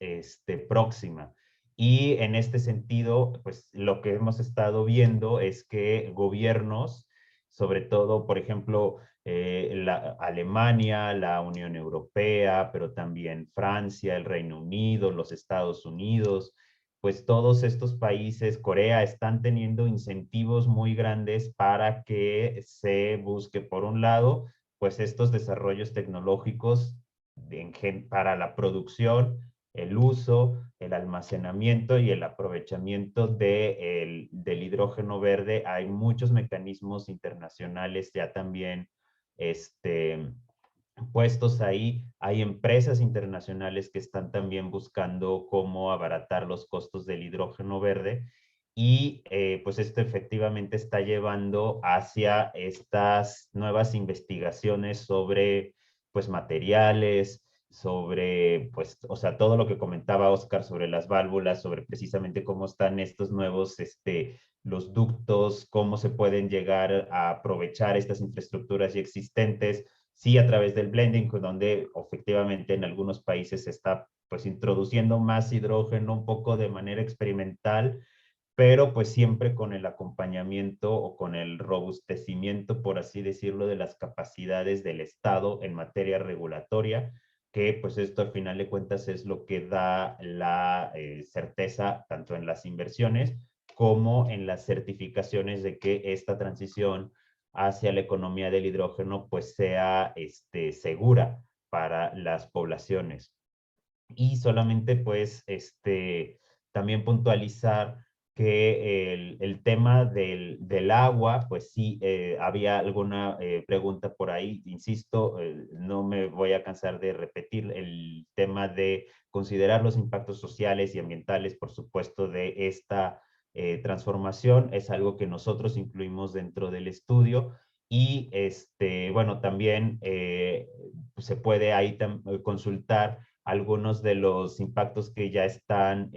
próxima. Y en este sentido, pues lo que hemos estado viendo es que gobiernos, sobre todo, por ejemplo, Alemania, la Unión Europea, pero también Francia, el Reino Unido, los Estados Unidos, pues todos estos países, Corea, están teniendo incentivos muy grandes para que se busque, por un lado, pues estos desarrollos tecnológicos para la producción, el uso, el almacenamiento y el aprovechamiento del hidrógeno verde. Hay muchos mecanismos internacionales ya también puestos ahí. Hay empresas internacionales que están también buscando cómo abaratar los costos del hidrógeno verde y pues esto efectivamente está llevando hacia estas nuevas investigaciones sobre pues materiales, sobre pues, o sea, todo lo que comentaba Oscar sobre las válvulas, sobre precisamente cómo están estos nuevos, los ductos, cómo se pueden llegar a aprovechar estas infraestructuras ya existentes, sí a través del blending, donde efectivamente en algunos países se está pues introduciendo más hidrógeno un poco de manera experimental, pero pues siempre con el acompañamiento o con el robustecimiento, por así decirlo, de las capacidades del Estado en materia regulatoria, que pues esto al final de cuentas es lo que da la certeza tanto en las inversiones como en las certificaciones de que esta transición hacia la economía del hidrógeno pues sea segura para las poblaciones. Y solamente pues también puntualizar que el tema del agua, pues sí, había alguna pregunta por ahí, insisto, no me voy a cansar de repetir el tema de considerar los impactos sociales y ambientales, por supuesto, de esta transformación, es algo que nosotros incluimos dentro del estudio y bueno, también se puede ahí consultar algunos de los impactos que ya están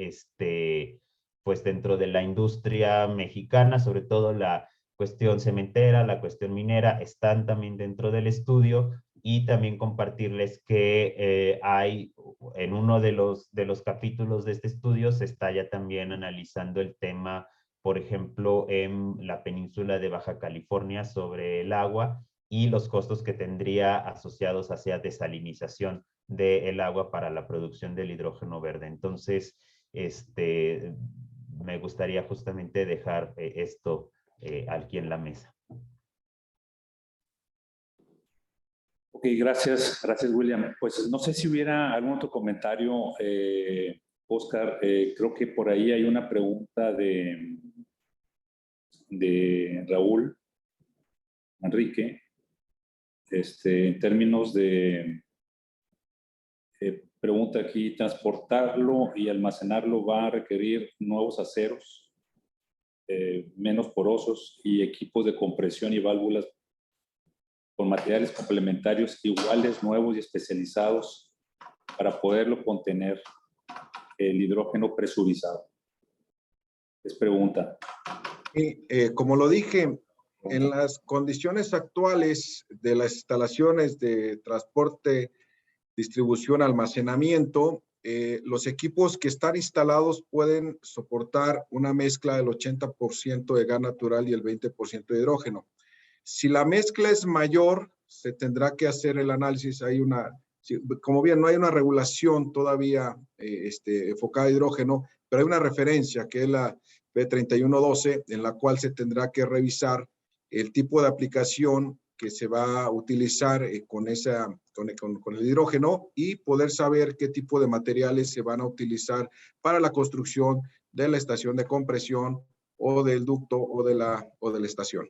pues dentro de la industria mexicana, sobre todo la cuestión cementera, la cuestión minera, están también dentro del estudio y también compartirles que hay en uno de los capítulos de este estudio se está ya también analizando el tema, por ejemplo, en la península de Baja California sobre el agua y los costos que tendría asociados hacia desalinización del agua para la producción del hidrógeno verde. Entonces, me gustaría justamente dejar esto aquí en la mesa. Ok, gracias William. Pues no sé si hubiera algún otro comentario, Oscar. Creo que por ahí hay una pregunta de Raúl Enrique, en términos de, pregunta aquí, transportarlo y almacenarlo va a requerir nuevos aceros, menos porosos y equipos de compresión y válvulas con materiales complementarios iguales, nuevos y especializados para poderlo contener el hidrógeno presurizado. Es pregunta. Como lo dije, en las condiciones actuales de las instalaciones de transporte, distribución, almacenamiento, los equipos que están instalados pueden soportar una mezcla del 80% de gas natural y el 20% de hidrógeno. Si la mezcla es mayor, se tendrá que hacer el análisis. Como bien, no hay una regulación todavía enfocada a hidrógeno, pero hay una referencia que es la B3112, en la cual se tendrá que revisar el tipo de aplicación que se va a utilizar con el hidrógeno y poder saber qué tipo de materiales se van a utilizar para la construcción de la estación de compresión o del ducto o de la estación.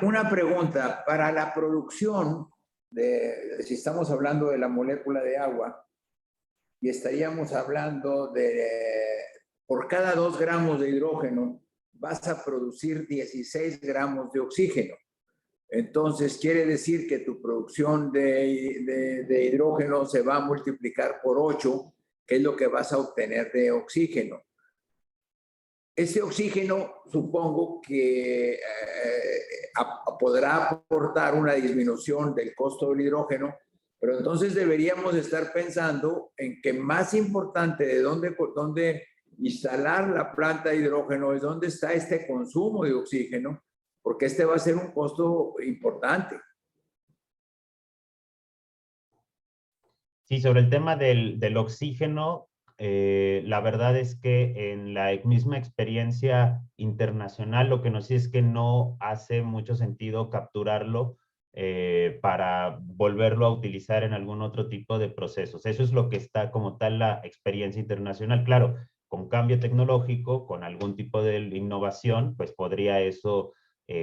Una pregunta, para la producción, si estamos hablando de la molécula de agua, y estaríamos hablando por cada 2 gramos de hidrógeno, vas a producir 16 gramos de oxígeno. Entonces, quiere decir que tu producción de hidrógeno se va a multiplicar por 8, que es lo que vas a obtener de oxígeno. Ese oxígeno, supongo que podrá aportar una disminución del costo del hidrógeno, Pero entonces deberíamos estar pensando en que más importante de dónde instalar la planta de hidrógeno es dónde está este consumo de oxígeno, porque este va a ser un costo importante. Sí, sobre el tema del oxígeno, la verdad es que en la misma experiencia internacional lo que nos dice es que no hace mucho sentido capturarlo para volverlo a utilizar en algún otro tipo de procesos. Eso es lo que está como tal la experiencia internacional. Claro, con cambio tecnológico, con algún tipo de innovación, pues podría eso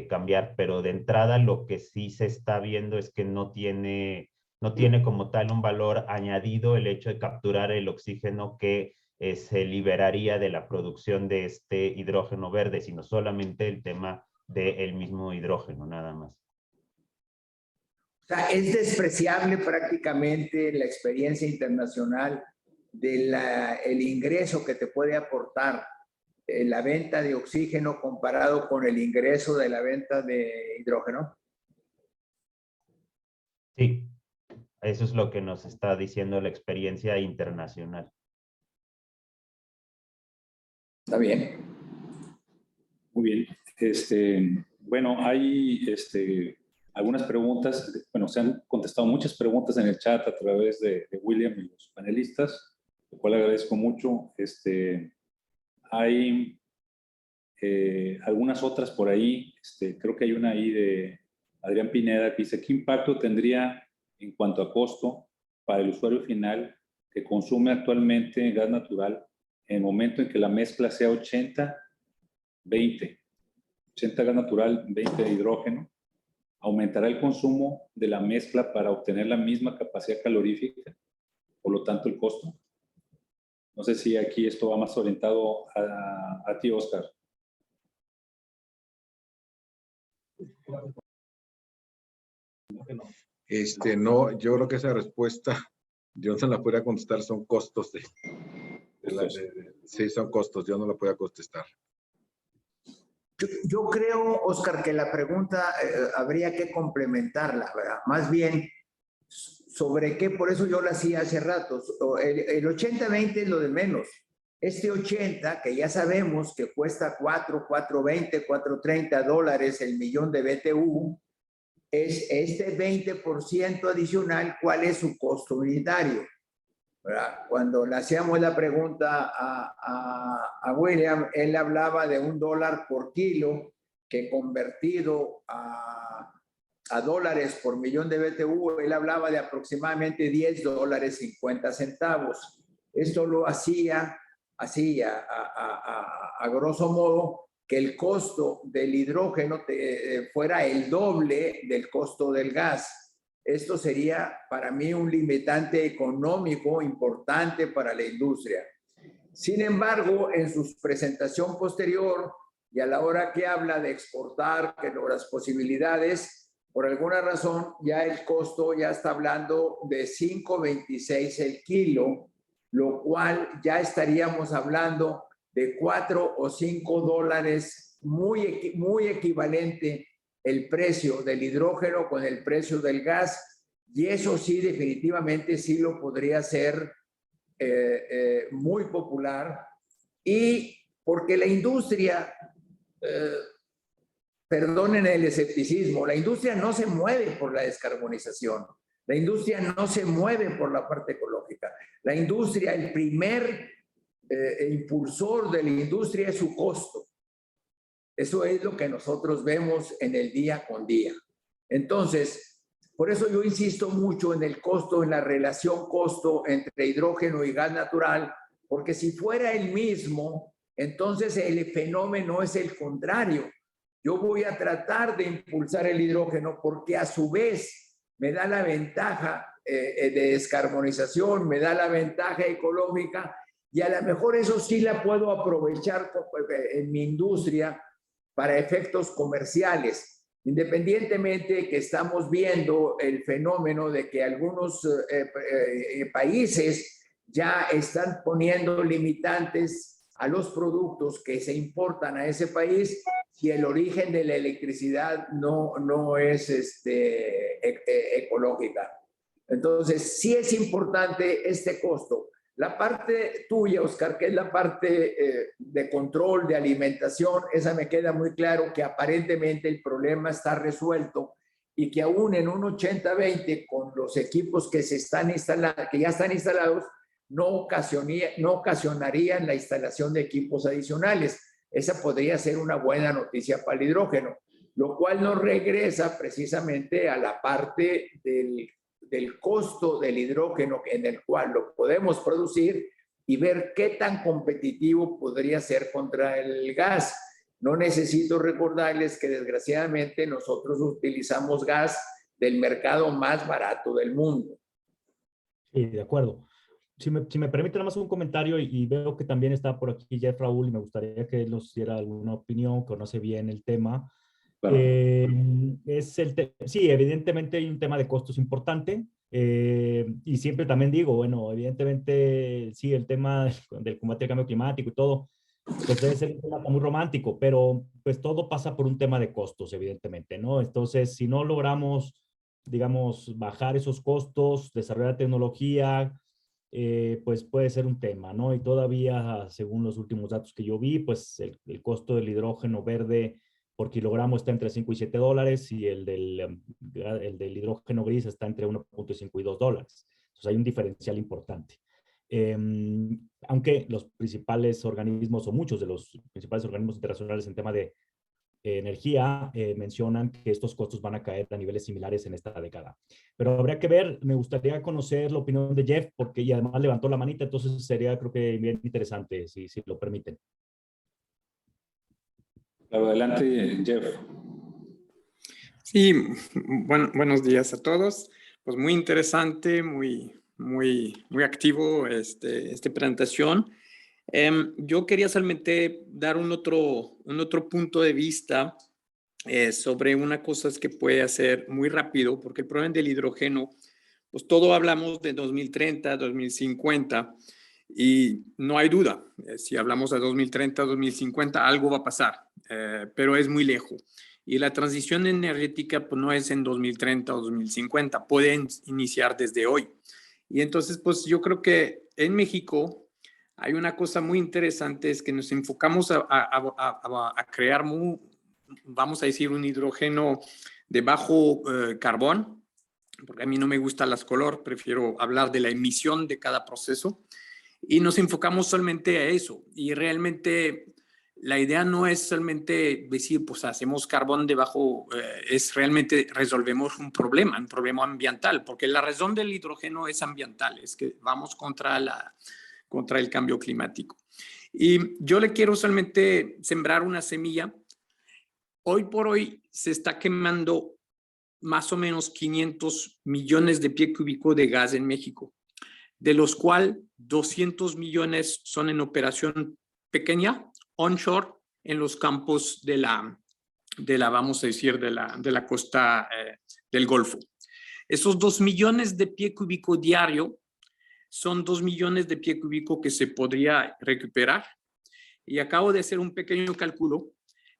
cambiar, pero de entrada lo que sí se está viendo es que no tiene como tal un valor añadido el hecho de capturar el oxígeno que se liberaría de la producción de este hidrógeno verde, sino solamente el tema del mismo hidrógeno, nada más. O sea, es despreciable prácticamente la experiencia internacional del ingreso que te puede aportar la venta de oxígeno comparado con el ingreso de la venta de hidrógeno. Sí, eso es lo que nos está diciendo la experiencia internacional. Está bien. Muy bien. Bueno, hay algunas preguntas. Bueno, se han contestado muchas preguntas en el chat a través de William y los panelistas, lo cual agradezco mucho. Hay algunas otras por ahí. Creo que hay una ahí de Adrián Pineda que dice: ¿qué impacto tendría en cuanto a costo para el usuario final que consume actualmente gas natural en el momento en que la mezcla sea 80-20? 80 gas natural, 20 de hidrógeno. ¿Aumentará el consumo de la mezcla para obtener la misma capacidad calorífica? Por lo tanto, el costo. No sé si aquí esto va más orientado a ti, Oscar. No, yo creo que esa respuesta yo no la podría contestar, son costos sí, son costos, yo no la podría contestar. Yo creo, Oscar, que la pregunta habría que complementarla, ¿verdad? Más bien, sobre qué, por eso yo la hacía hace rato. El 80-20 es lo de menos. Este 80, que ya sabemos que cuesta $4.20, $4.30 el millón de BTU, es este 20% adicional, ¿cuál es su costo unitario? ¿Verdad? Cuando le hacíamos la pregunta a William, él hablaba de $1 por kilo, que convertido a dólares por millón de BTU, él hablaba de aproximadamente $10.50. Esto lo hacía así, a grosso modo, que el costo del hidrógeno fuera el doble del costo del gas. Esto sería para mí un limitante económico importante para la industria. Sin embargo, en su presentación posterior y a la hora que habla de exportar, que las posibilidades, por alguna razón ya el costo ya está hablando de $5.26 el kilo, lo cual ya estaríamos hablando de $4 o $5, muy equivalente el precio del hidrógeno con el precio del gas, y eso sí, definitivamente sí lo podría hacer muy popular, y porque la industria, perdonen el escepticismo, la industria no se mueve por la descarbonización, la industria no se mueve por la parte ecológica, la industria, el primer impulsor de la industria es su costo. Eso es lo que nosotros vemos en el día con día. Entonces, por eso yo insisto mucho en el costo, en la relación costo entre hidrógeno y gas natural, porque si fuera el mismo, entonces el fenómeno es el contrario. Yo voy a tratar de impulsar el hidrógeno porque a su vez me da la ventaja de descarbonización, me da la ventaja ecológica, y a lo mejor eso sí la puedo aprovechar en mi industria para efectos comerciales, independientemente que estamos viendo el fenómeno de que algunos países ya están poniendo limitantes a los productos que se importan a ese país si el origen de la electricidad no es ecológica. Entonces, sí es importante este costo. La parte tuya, Oscar, que es la parte de control, de alimentación, esa me queda muy claro que aparentemente el problema está resuelto y que aún en un 80-20 con los equipos que se están instalando, que ya están instalados, no ocasionarían la instalación de equipos adicionales. Esa podría ser una buena noticia para el hidrógeno, lo cual nos regresa precisamente a la parte del costo del hidrógeno en el cual lo podemos producir y ver qué tan competitivo podría ser contra el gas. No necesito recordarles que desgraciadamente nosotros utilizamos gas del mercado más barato del mundo. Sí, de acuerdo. Si me permite nada más un comentario y veo que también está por aquí Jeff Raúl y me gustaría que él nos diera alguna opinión, conoce bien el tema. Claro. Sí, evidentemente hay un tema de costos importante y siempre también digo, bueno, evidentemente sí, el tema del combate al cambio climático y todo, pues debe ser un tema muy romántico, pero pues todo pasa por un tema de costos, evidentemente, ¿no? Entonces, si no logramos, digamos, bajar esos costos, desarrollar tecnología, pues puede ser un tema, ¿no? Y todavía, según los últimos datos que yo vi, pues el costo del hidrógeno verde por kilogramo está entre 5 y 7 dólares y el del hidrógeno gris está entre 1.5 y 2 dólares. Entonces hay un diferencial importante. Aunque los principales organismos o muchos de los principales organismos internacionales en tema de energía mencionan que estos costos van a caer a niveles similares en esta década. Pero habría que ver, me gustaría conocer la opinión de Jeff, porque y además levantó la manita, entonces sería creo que bien interesante, si lo permiten. Claro, adelante, Jeff. Sí, buenos días a todos. Pues muy interesante, muy activo esta presentación. Yo quería solamente dar un otro punto de vista sobre una cosa que puede hacer muy rápido, porque el problema del hidrógeno, pues todo hablamos de 2030, 2050, y no hay duda, si hablamos de 2030, 2050, algo va a pasar, pero es muy lejos. Y la transición energética pues, no es en 2030 o 2050, pueden iniciar desde hoy. Y entonces, pues yo creo que en México hay una cosa muy interesante, es que nos enfocamos a crear, vamos a decir, un hidrógeno de bajo carbón, porque a mí no me gustan las color, prefiero hablar de la emisión de cada proceso, y nos enfocamos solamente a eso. Y realmente la idea no es solamente decir, pues hacemos carbón debajo, es realmente resolvemos un problema ambiental, porque la razón del hidrógeno es ambiental, es que vamos contra el cambio climático. Y yo le quiero solamente sembrar una semilla. Hoy por hoy se está quemando más o menos 500 millones de pies cúbicos de gas en México, de los cuales 200 millones son en operación pequeña, onshore, en los campos de la vamos a decir, de la costa del Golfo. Esos 2 millones de pies cúbicos diario son 2 millones de pies cúbicos que se podría recuperar. Y acabo de hacer un pequeño cálculo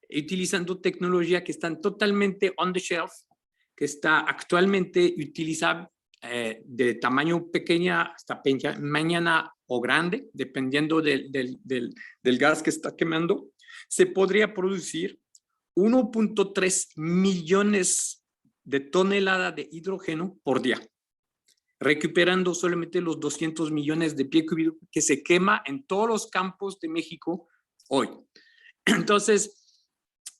utilizando tecnología que están totalmente on the shelf, que está actualmente utilizable de tamaño pequeña hasta mañana o grande, dependiendo del gas que está quemando, se podría producir 1.3 millones de toneladas de hidrógeno por día, recuperando solamente los 200 millones de pies cúbicos que se quema en todos los campos de México hoy. Entonces,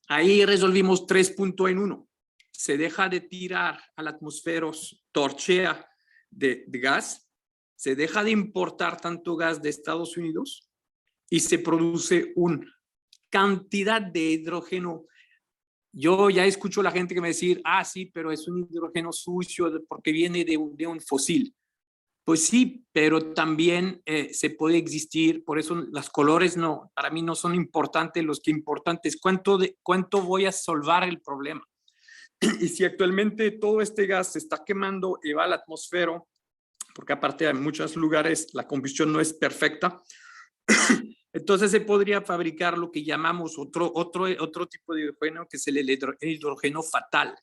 ahí resolvimos 3 puntos en uno. Se deja de tirar a la atmósfera torchea de gas, se deja de importar tanto gas de Estados Unidos y se produce una cantidad de hidrógeno. Yo ya escucho a la gente que me decir, sí, pero es un hidrógeno sucio porque viene de un fósil. Pues sí, pero también se puede existir, por eso los colores no, para mí no son importantes, los que importantes es cuánto voy a solvar el problema. Y si actualmente todo este gas se está quemando y va a la atmósfera, porque aparte en muchos lugares la combustión no es perfecta, entonces se podría fabricar lo que llamamos otro tipo de hidrógeno, que es el hidrógeno fatal.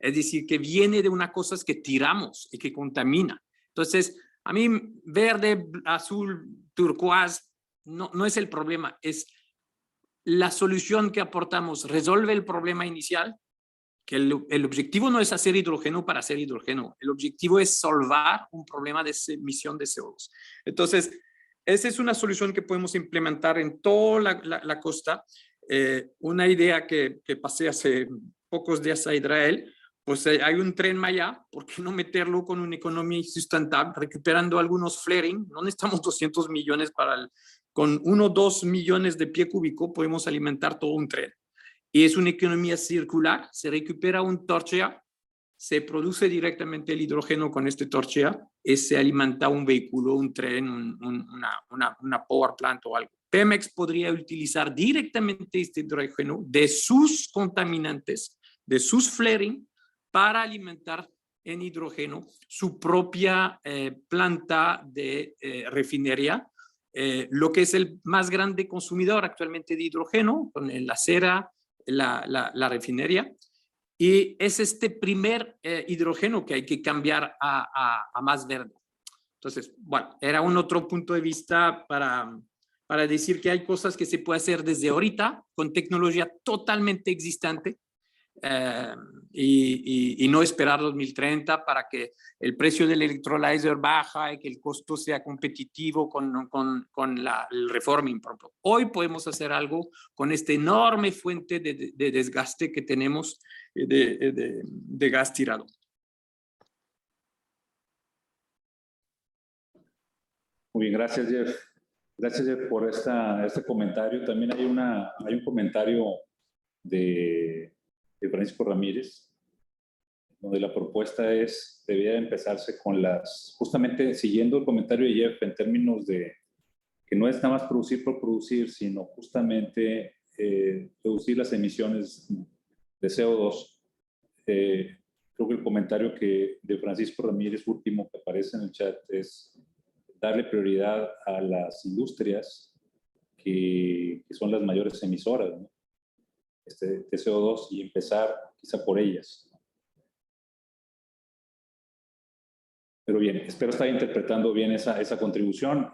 Es decir, que viene de una cosa que tiramos y que contamina. Entonces, a mí verde, azul, turquoise no es el problema, es la solución que aportamos. ¿Resuelve el problema inicial? Que el objetivo no es hacer hidrógeno para hacer hidrógeno. El objetivo es solvar un problema de emisión de CO2. Entonces, esa es una solución que podemos implementar en toda la costa. Una idea que pasé hace pocos días a Israel, pues hay un tren Maya, ¿por qué no meterlo con una economía sustentable, recuperando algunos flaring? No necesitamos 200 millones con 1 o 2 millones de pie cúbico podemos alimentar todo un tren. Y es una economía circular, se recupera un torchea, se produce directamente el hidrógeno con este torchea y se alimenta un vehículo, un tren, una power plant o algo. Pemex podría utilizar directamente este hidrógeno de sus contaminantes, de sus flaring, para alimentar en hidrógeno su propia planta de refinería, lo que es el más grande consumidor actualmente de hidrógeno, con la cera, la refinería. Y es este primer hidrógeno que hay que cambiar a más verde. Entonces, bueno, era un otro punto de vista para decir que hay cosas que se puede hacer desde ahorita con tecnología totalmente existente, y no esperar 2030 para que el precio del electrolyzer baja y que el costo sea competitivo con el reforming propio. Hoy podemos hacer algo con esta enorme fuente de desgaste que tenemos de gas tirado. Muy bien, gracias Jeff. Gracias Jeff por este comentario. También hay un comentario de Francisco Ramírez, donde la propuesta debía empezarse con justamente siguiendo el comentario de Jeff en términos de que no es nada más producir por producir, sino justamente reducir las emisiones de CO2. Creo que el comentario de Francisco Ramírez último que aparece en el chat es darle prioridad a las industrias que son las mayores emisoras, ¿no? De CO2 y empezar quizá por ellas. Pero bien, espero estar interpretando bien esa contribución.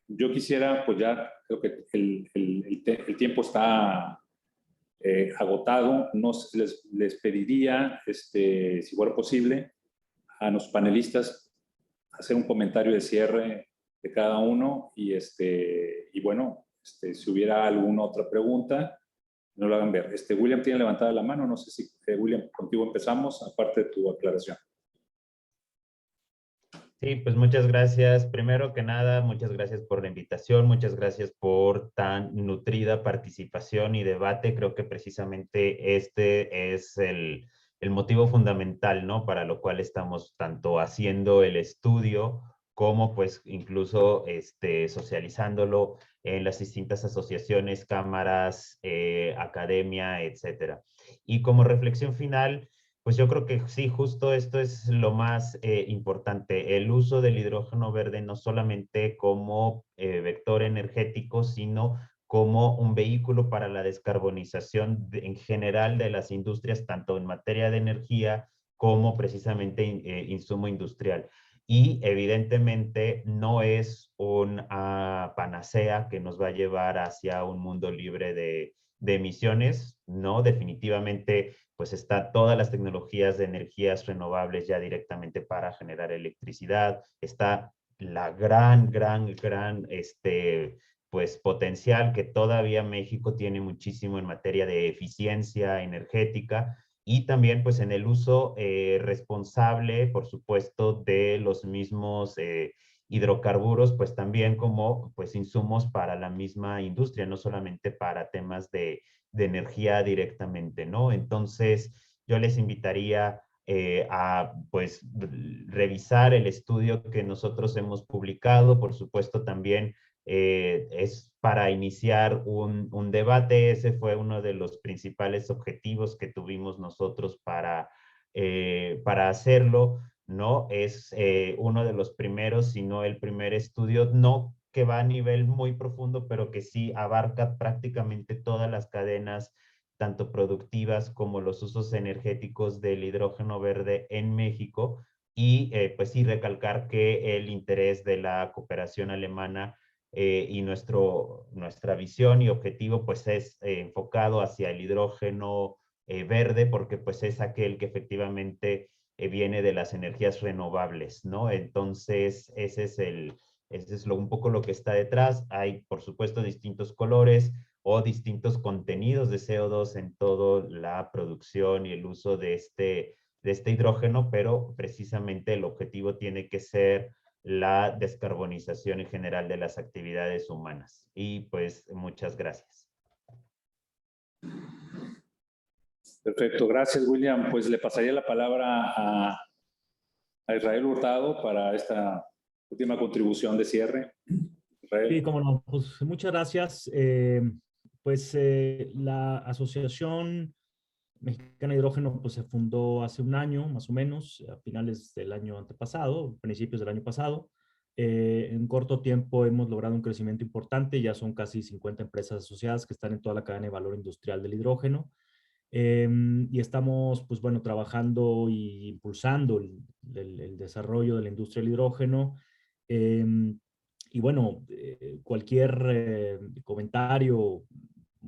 Yo quisiera, pues ya creo que el tiempo está agotado. Les pediría, si fuera posible, a los panelistas hacer un comentario de cierre de cada uno y bueno, si hubiera alguna otra pregunta, no lo hagan ver. William tiene levantada la mano, no sé si, William, contigo empezamos, aparte de tu aclaración. Sí, pues muchas gracias. Primero que nada, muchas gracias por la invitación, muchas gracias por tan nutrida participación y debate. Creo que precisamente este es el motivo fundamental, ¿no? Para lo cual estamos tanto haciendo el estudio como pues incluso socializándolo en las distintas asociaciones, cámaras, academia, etcétera. Y como reflexión final, pues yo creo que sí, justo esto es lo más importante, el uso del hidrógeno verde no solamente como vector energético, sino como un vehículo para la descarbonización en general de las industrias, tanto en materia de energía como precisamente insumo industrial. Y evidentemente no es una panacea que nos va a llevar hacia un mundo libre de emisiones, no, definitivamente pues está todas las tecnologías de energías renovables ya directamente para generar electricidad, está la gran pues potencial que todavía México tiene muchísimo en materia de eficiencia energética y también pues en el uso responsable, por supuesto, de los mismos hidrocarburos, pues también como pues insumos para la misma industria, no solamente para temas de energía directamente, ¿no? Entonces, yo les invitaría a, pues, revisar el estudio que nosotros hemos publicado. Por supuesto, también es para iniciar un debate. Ese fue uno de los principales objetivos que tuvimos nosotros para hacerlo, ¿no? Es uno de los primeros, si no el primer estudio, no que va a nivel muy profundo, pero que sí abarca prácticamente todas las cadenas tanto productivas como los usos energéticos del hidrógeno verde en México. Y pues sí, recalcar que el interés de la cooperación alemana y nuestra visión y objetivo pues es enfocado hacia el hidrógeno verde, porque pues es aquel que efectivamente viene de las energías renovables, ¿no? Entonces, ese es un poco lo que está detrás. Hay, por supuesto, distintos colores o distintos contenidos de CO2 en toda la producción y el uso de este hidrógeno, pero precisamente el objetivo tiene que ser la descarbonización en general de las actividades humanas. Y pues muchas gracias. Perfecto, gracias William. Pues le pasaría la palabra a Israel Hurtado para esta última contribución de cierre. Israel. Sí, cómo no. Pues muchas gracias. La Asociación Mexicana de Hidrógeno pues, se fundó hace un año, más o menos, a finales del año antepasado, principios del año pasado. En corto tiempo hemos logrado un crecimiento importante, ya son casi 50 empresas asociadas que están en toda la cadena de valor industrial del hidrógeno. Y estamos, pues bueno, trabajando y impulsando el desarrollo de la industria del hidrógeno. Y bueno, cualquier comentario,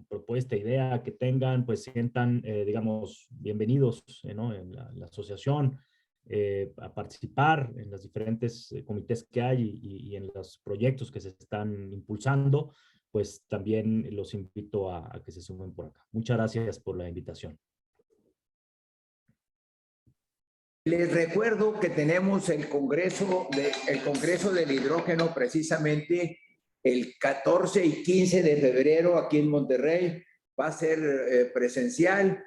propuesta, idea que tengan, pues sientan, digamos, bienvenidos, ¿no? En la asociación, a participar en los diferentes comités que hay y en los proyectos que se están impulsando, pues también los invito a que se sumen por acá. Muchas gracias por la invitación. Les recuerdo que tenemos el Congreso del Hidrógeno precisamente el 14 y 15 de febrero aquí en Monterrey. Va a ser presencial.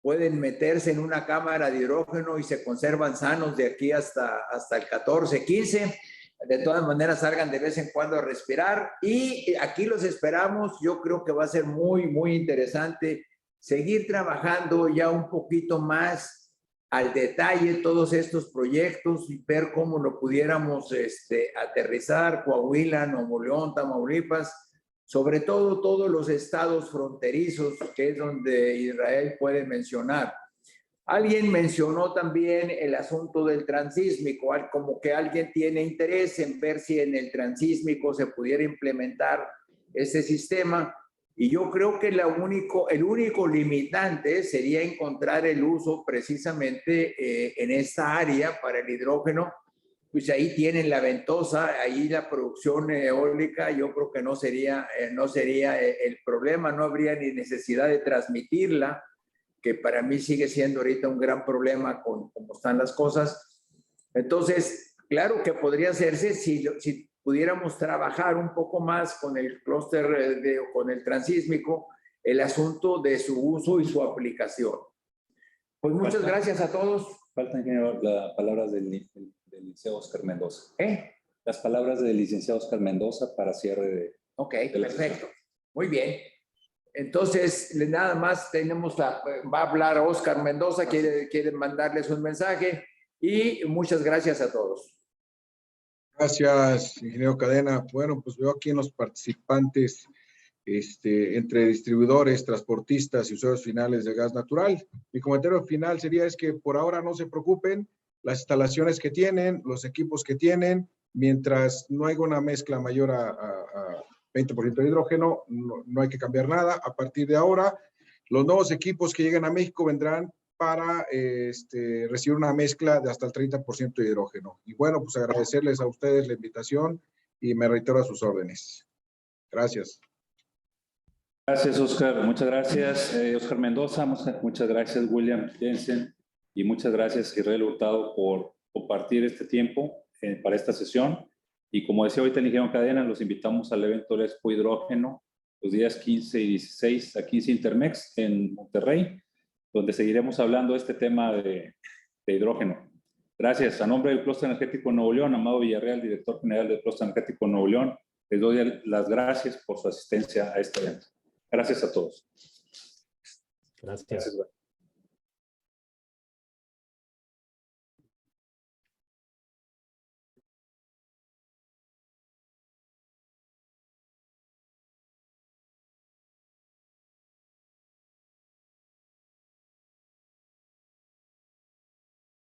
Pueden meterse en una cámara de hidrógeno y se conservan sanos de aquí hasta el 14, 15. De todas maneras, salgan de vez en cuando a respirar. Y aquí los esperamos. Yo creo que va a ser muy, muy interesante seguir trabajando ya un poquito más al detalle todos estos proyectos y ver cómo lo pudiéramos aterrizar, Coahuila, Nuevo León, Tamaulipas, sobre todo todos los estados fronterizos, que es donde Israel puede mencionar. Alguien mencionó también el asunto del transísmico, como que alguien tiene interés en ver si en el transísmico se pudiera implementar ese sistema. Y yo creo que el único limitante sería encontrar el uso precisamente en esta área para el hidrógeno. Pues ahí tienen la ventosa, ahí la producción eólica, yo creo que no sería el problema, no habría ni necesidad de transmitirla, que para mí sigue siendo ahorita un gran problema con cómo están las cosas. Entonces, claro que podría hacerse si pudiéramos trabajar un poco más con el clúster, con el transísmico, el asunto de su uso y su aplicación. Pues muchas gracias a todos. Faltan, ingeniero, las palabras del licenciado Oscar Mendoza. Las palabras del licenciado Oscar Mendoza para cierre de... Ok, perfecto. Muy bien. Entonces, nada más va a hablar Oscar Mendoza, quiere mandarles un mensaje y muchas gracias a todos. Gracias, ingeniero Cadena. Bueno, pues veo aquí en los participantes, entre distribuidores, transportistas y usuarios finales de gas natural. Mi comentario final sería es que por ahora no se preocupen, las instalaciones que tienen, los equipos que tienen, mientras no haya una mezcla mayor a 20% de hidrógeno, no hay que cambiar nada. A partir de ahora, los nuevos equipos que lleguen a México vendrán para recibir una mezcla de hasta el 30% de hidrógeno. Y bueno, pues agradecerles a ustedes la invitación y me reitero a sus órdenes. Gracias. Gracias, Oscar. Muchas gracias, Oscar Mendoza. Muchas gracias, William Jensen. Y muchas gracias, Israel Hurtado, por compartir este tiempo para esta sesión. Y como decía ahorita el ingeniero Cadena, los invitamos al evento del Expo Hidrógeno los días 15 y 16 aquí en Intermex en Monterrey, donde seguiremos hablando de este tema de hidrógeno. Gracias. A nombre del Clúster Energético Nuevo León, Amado Villarreal, director general del Clúster Energético Nuevo León, les doy las gracias por su asistencia a este evento. Gracias a todos. Gracias.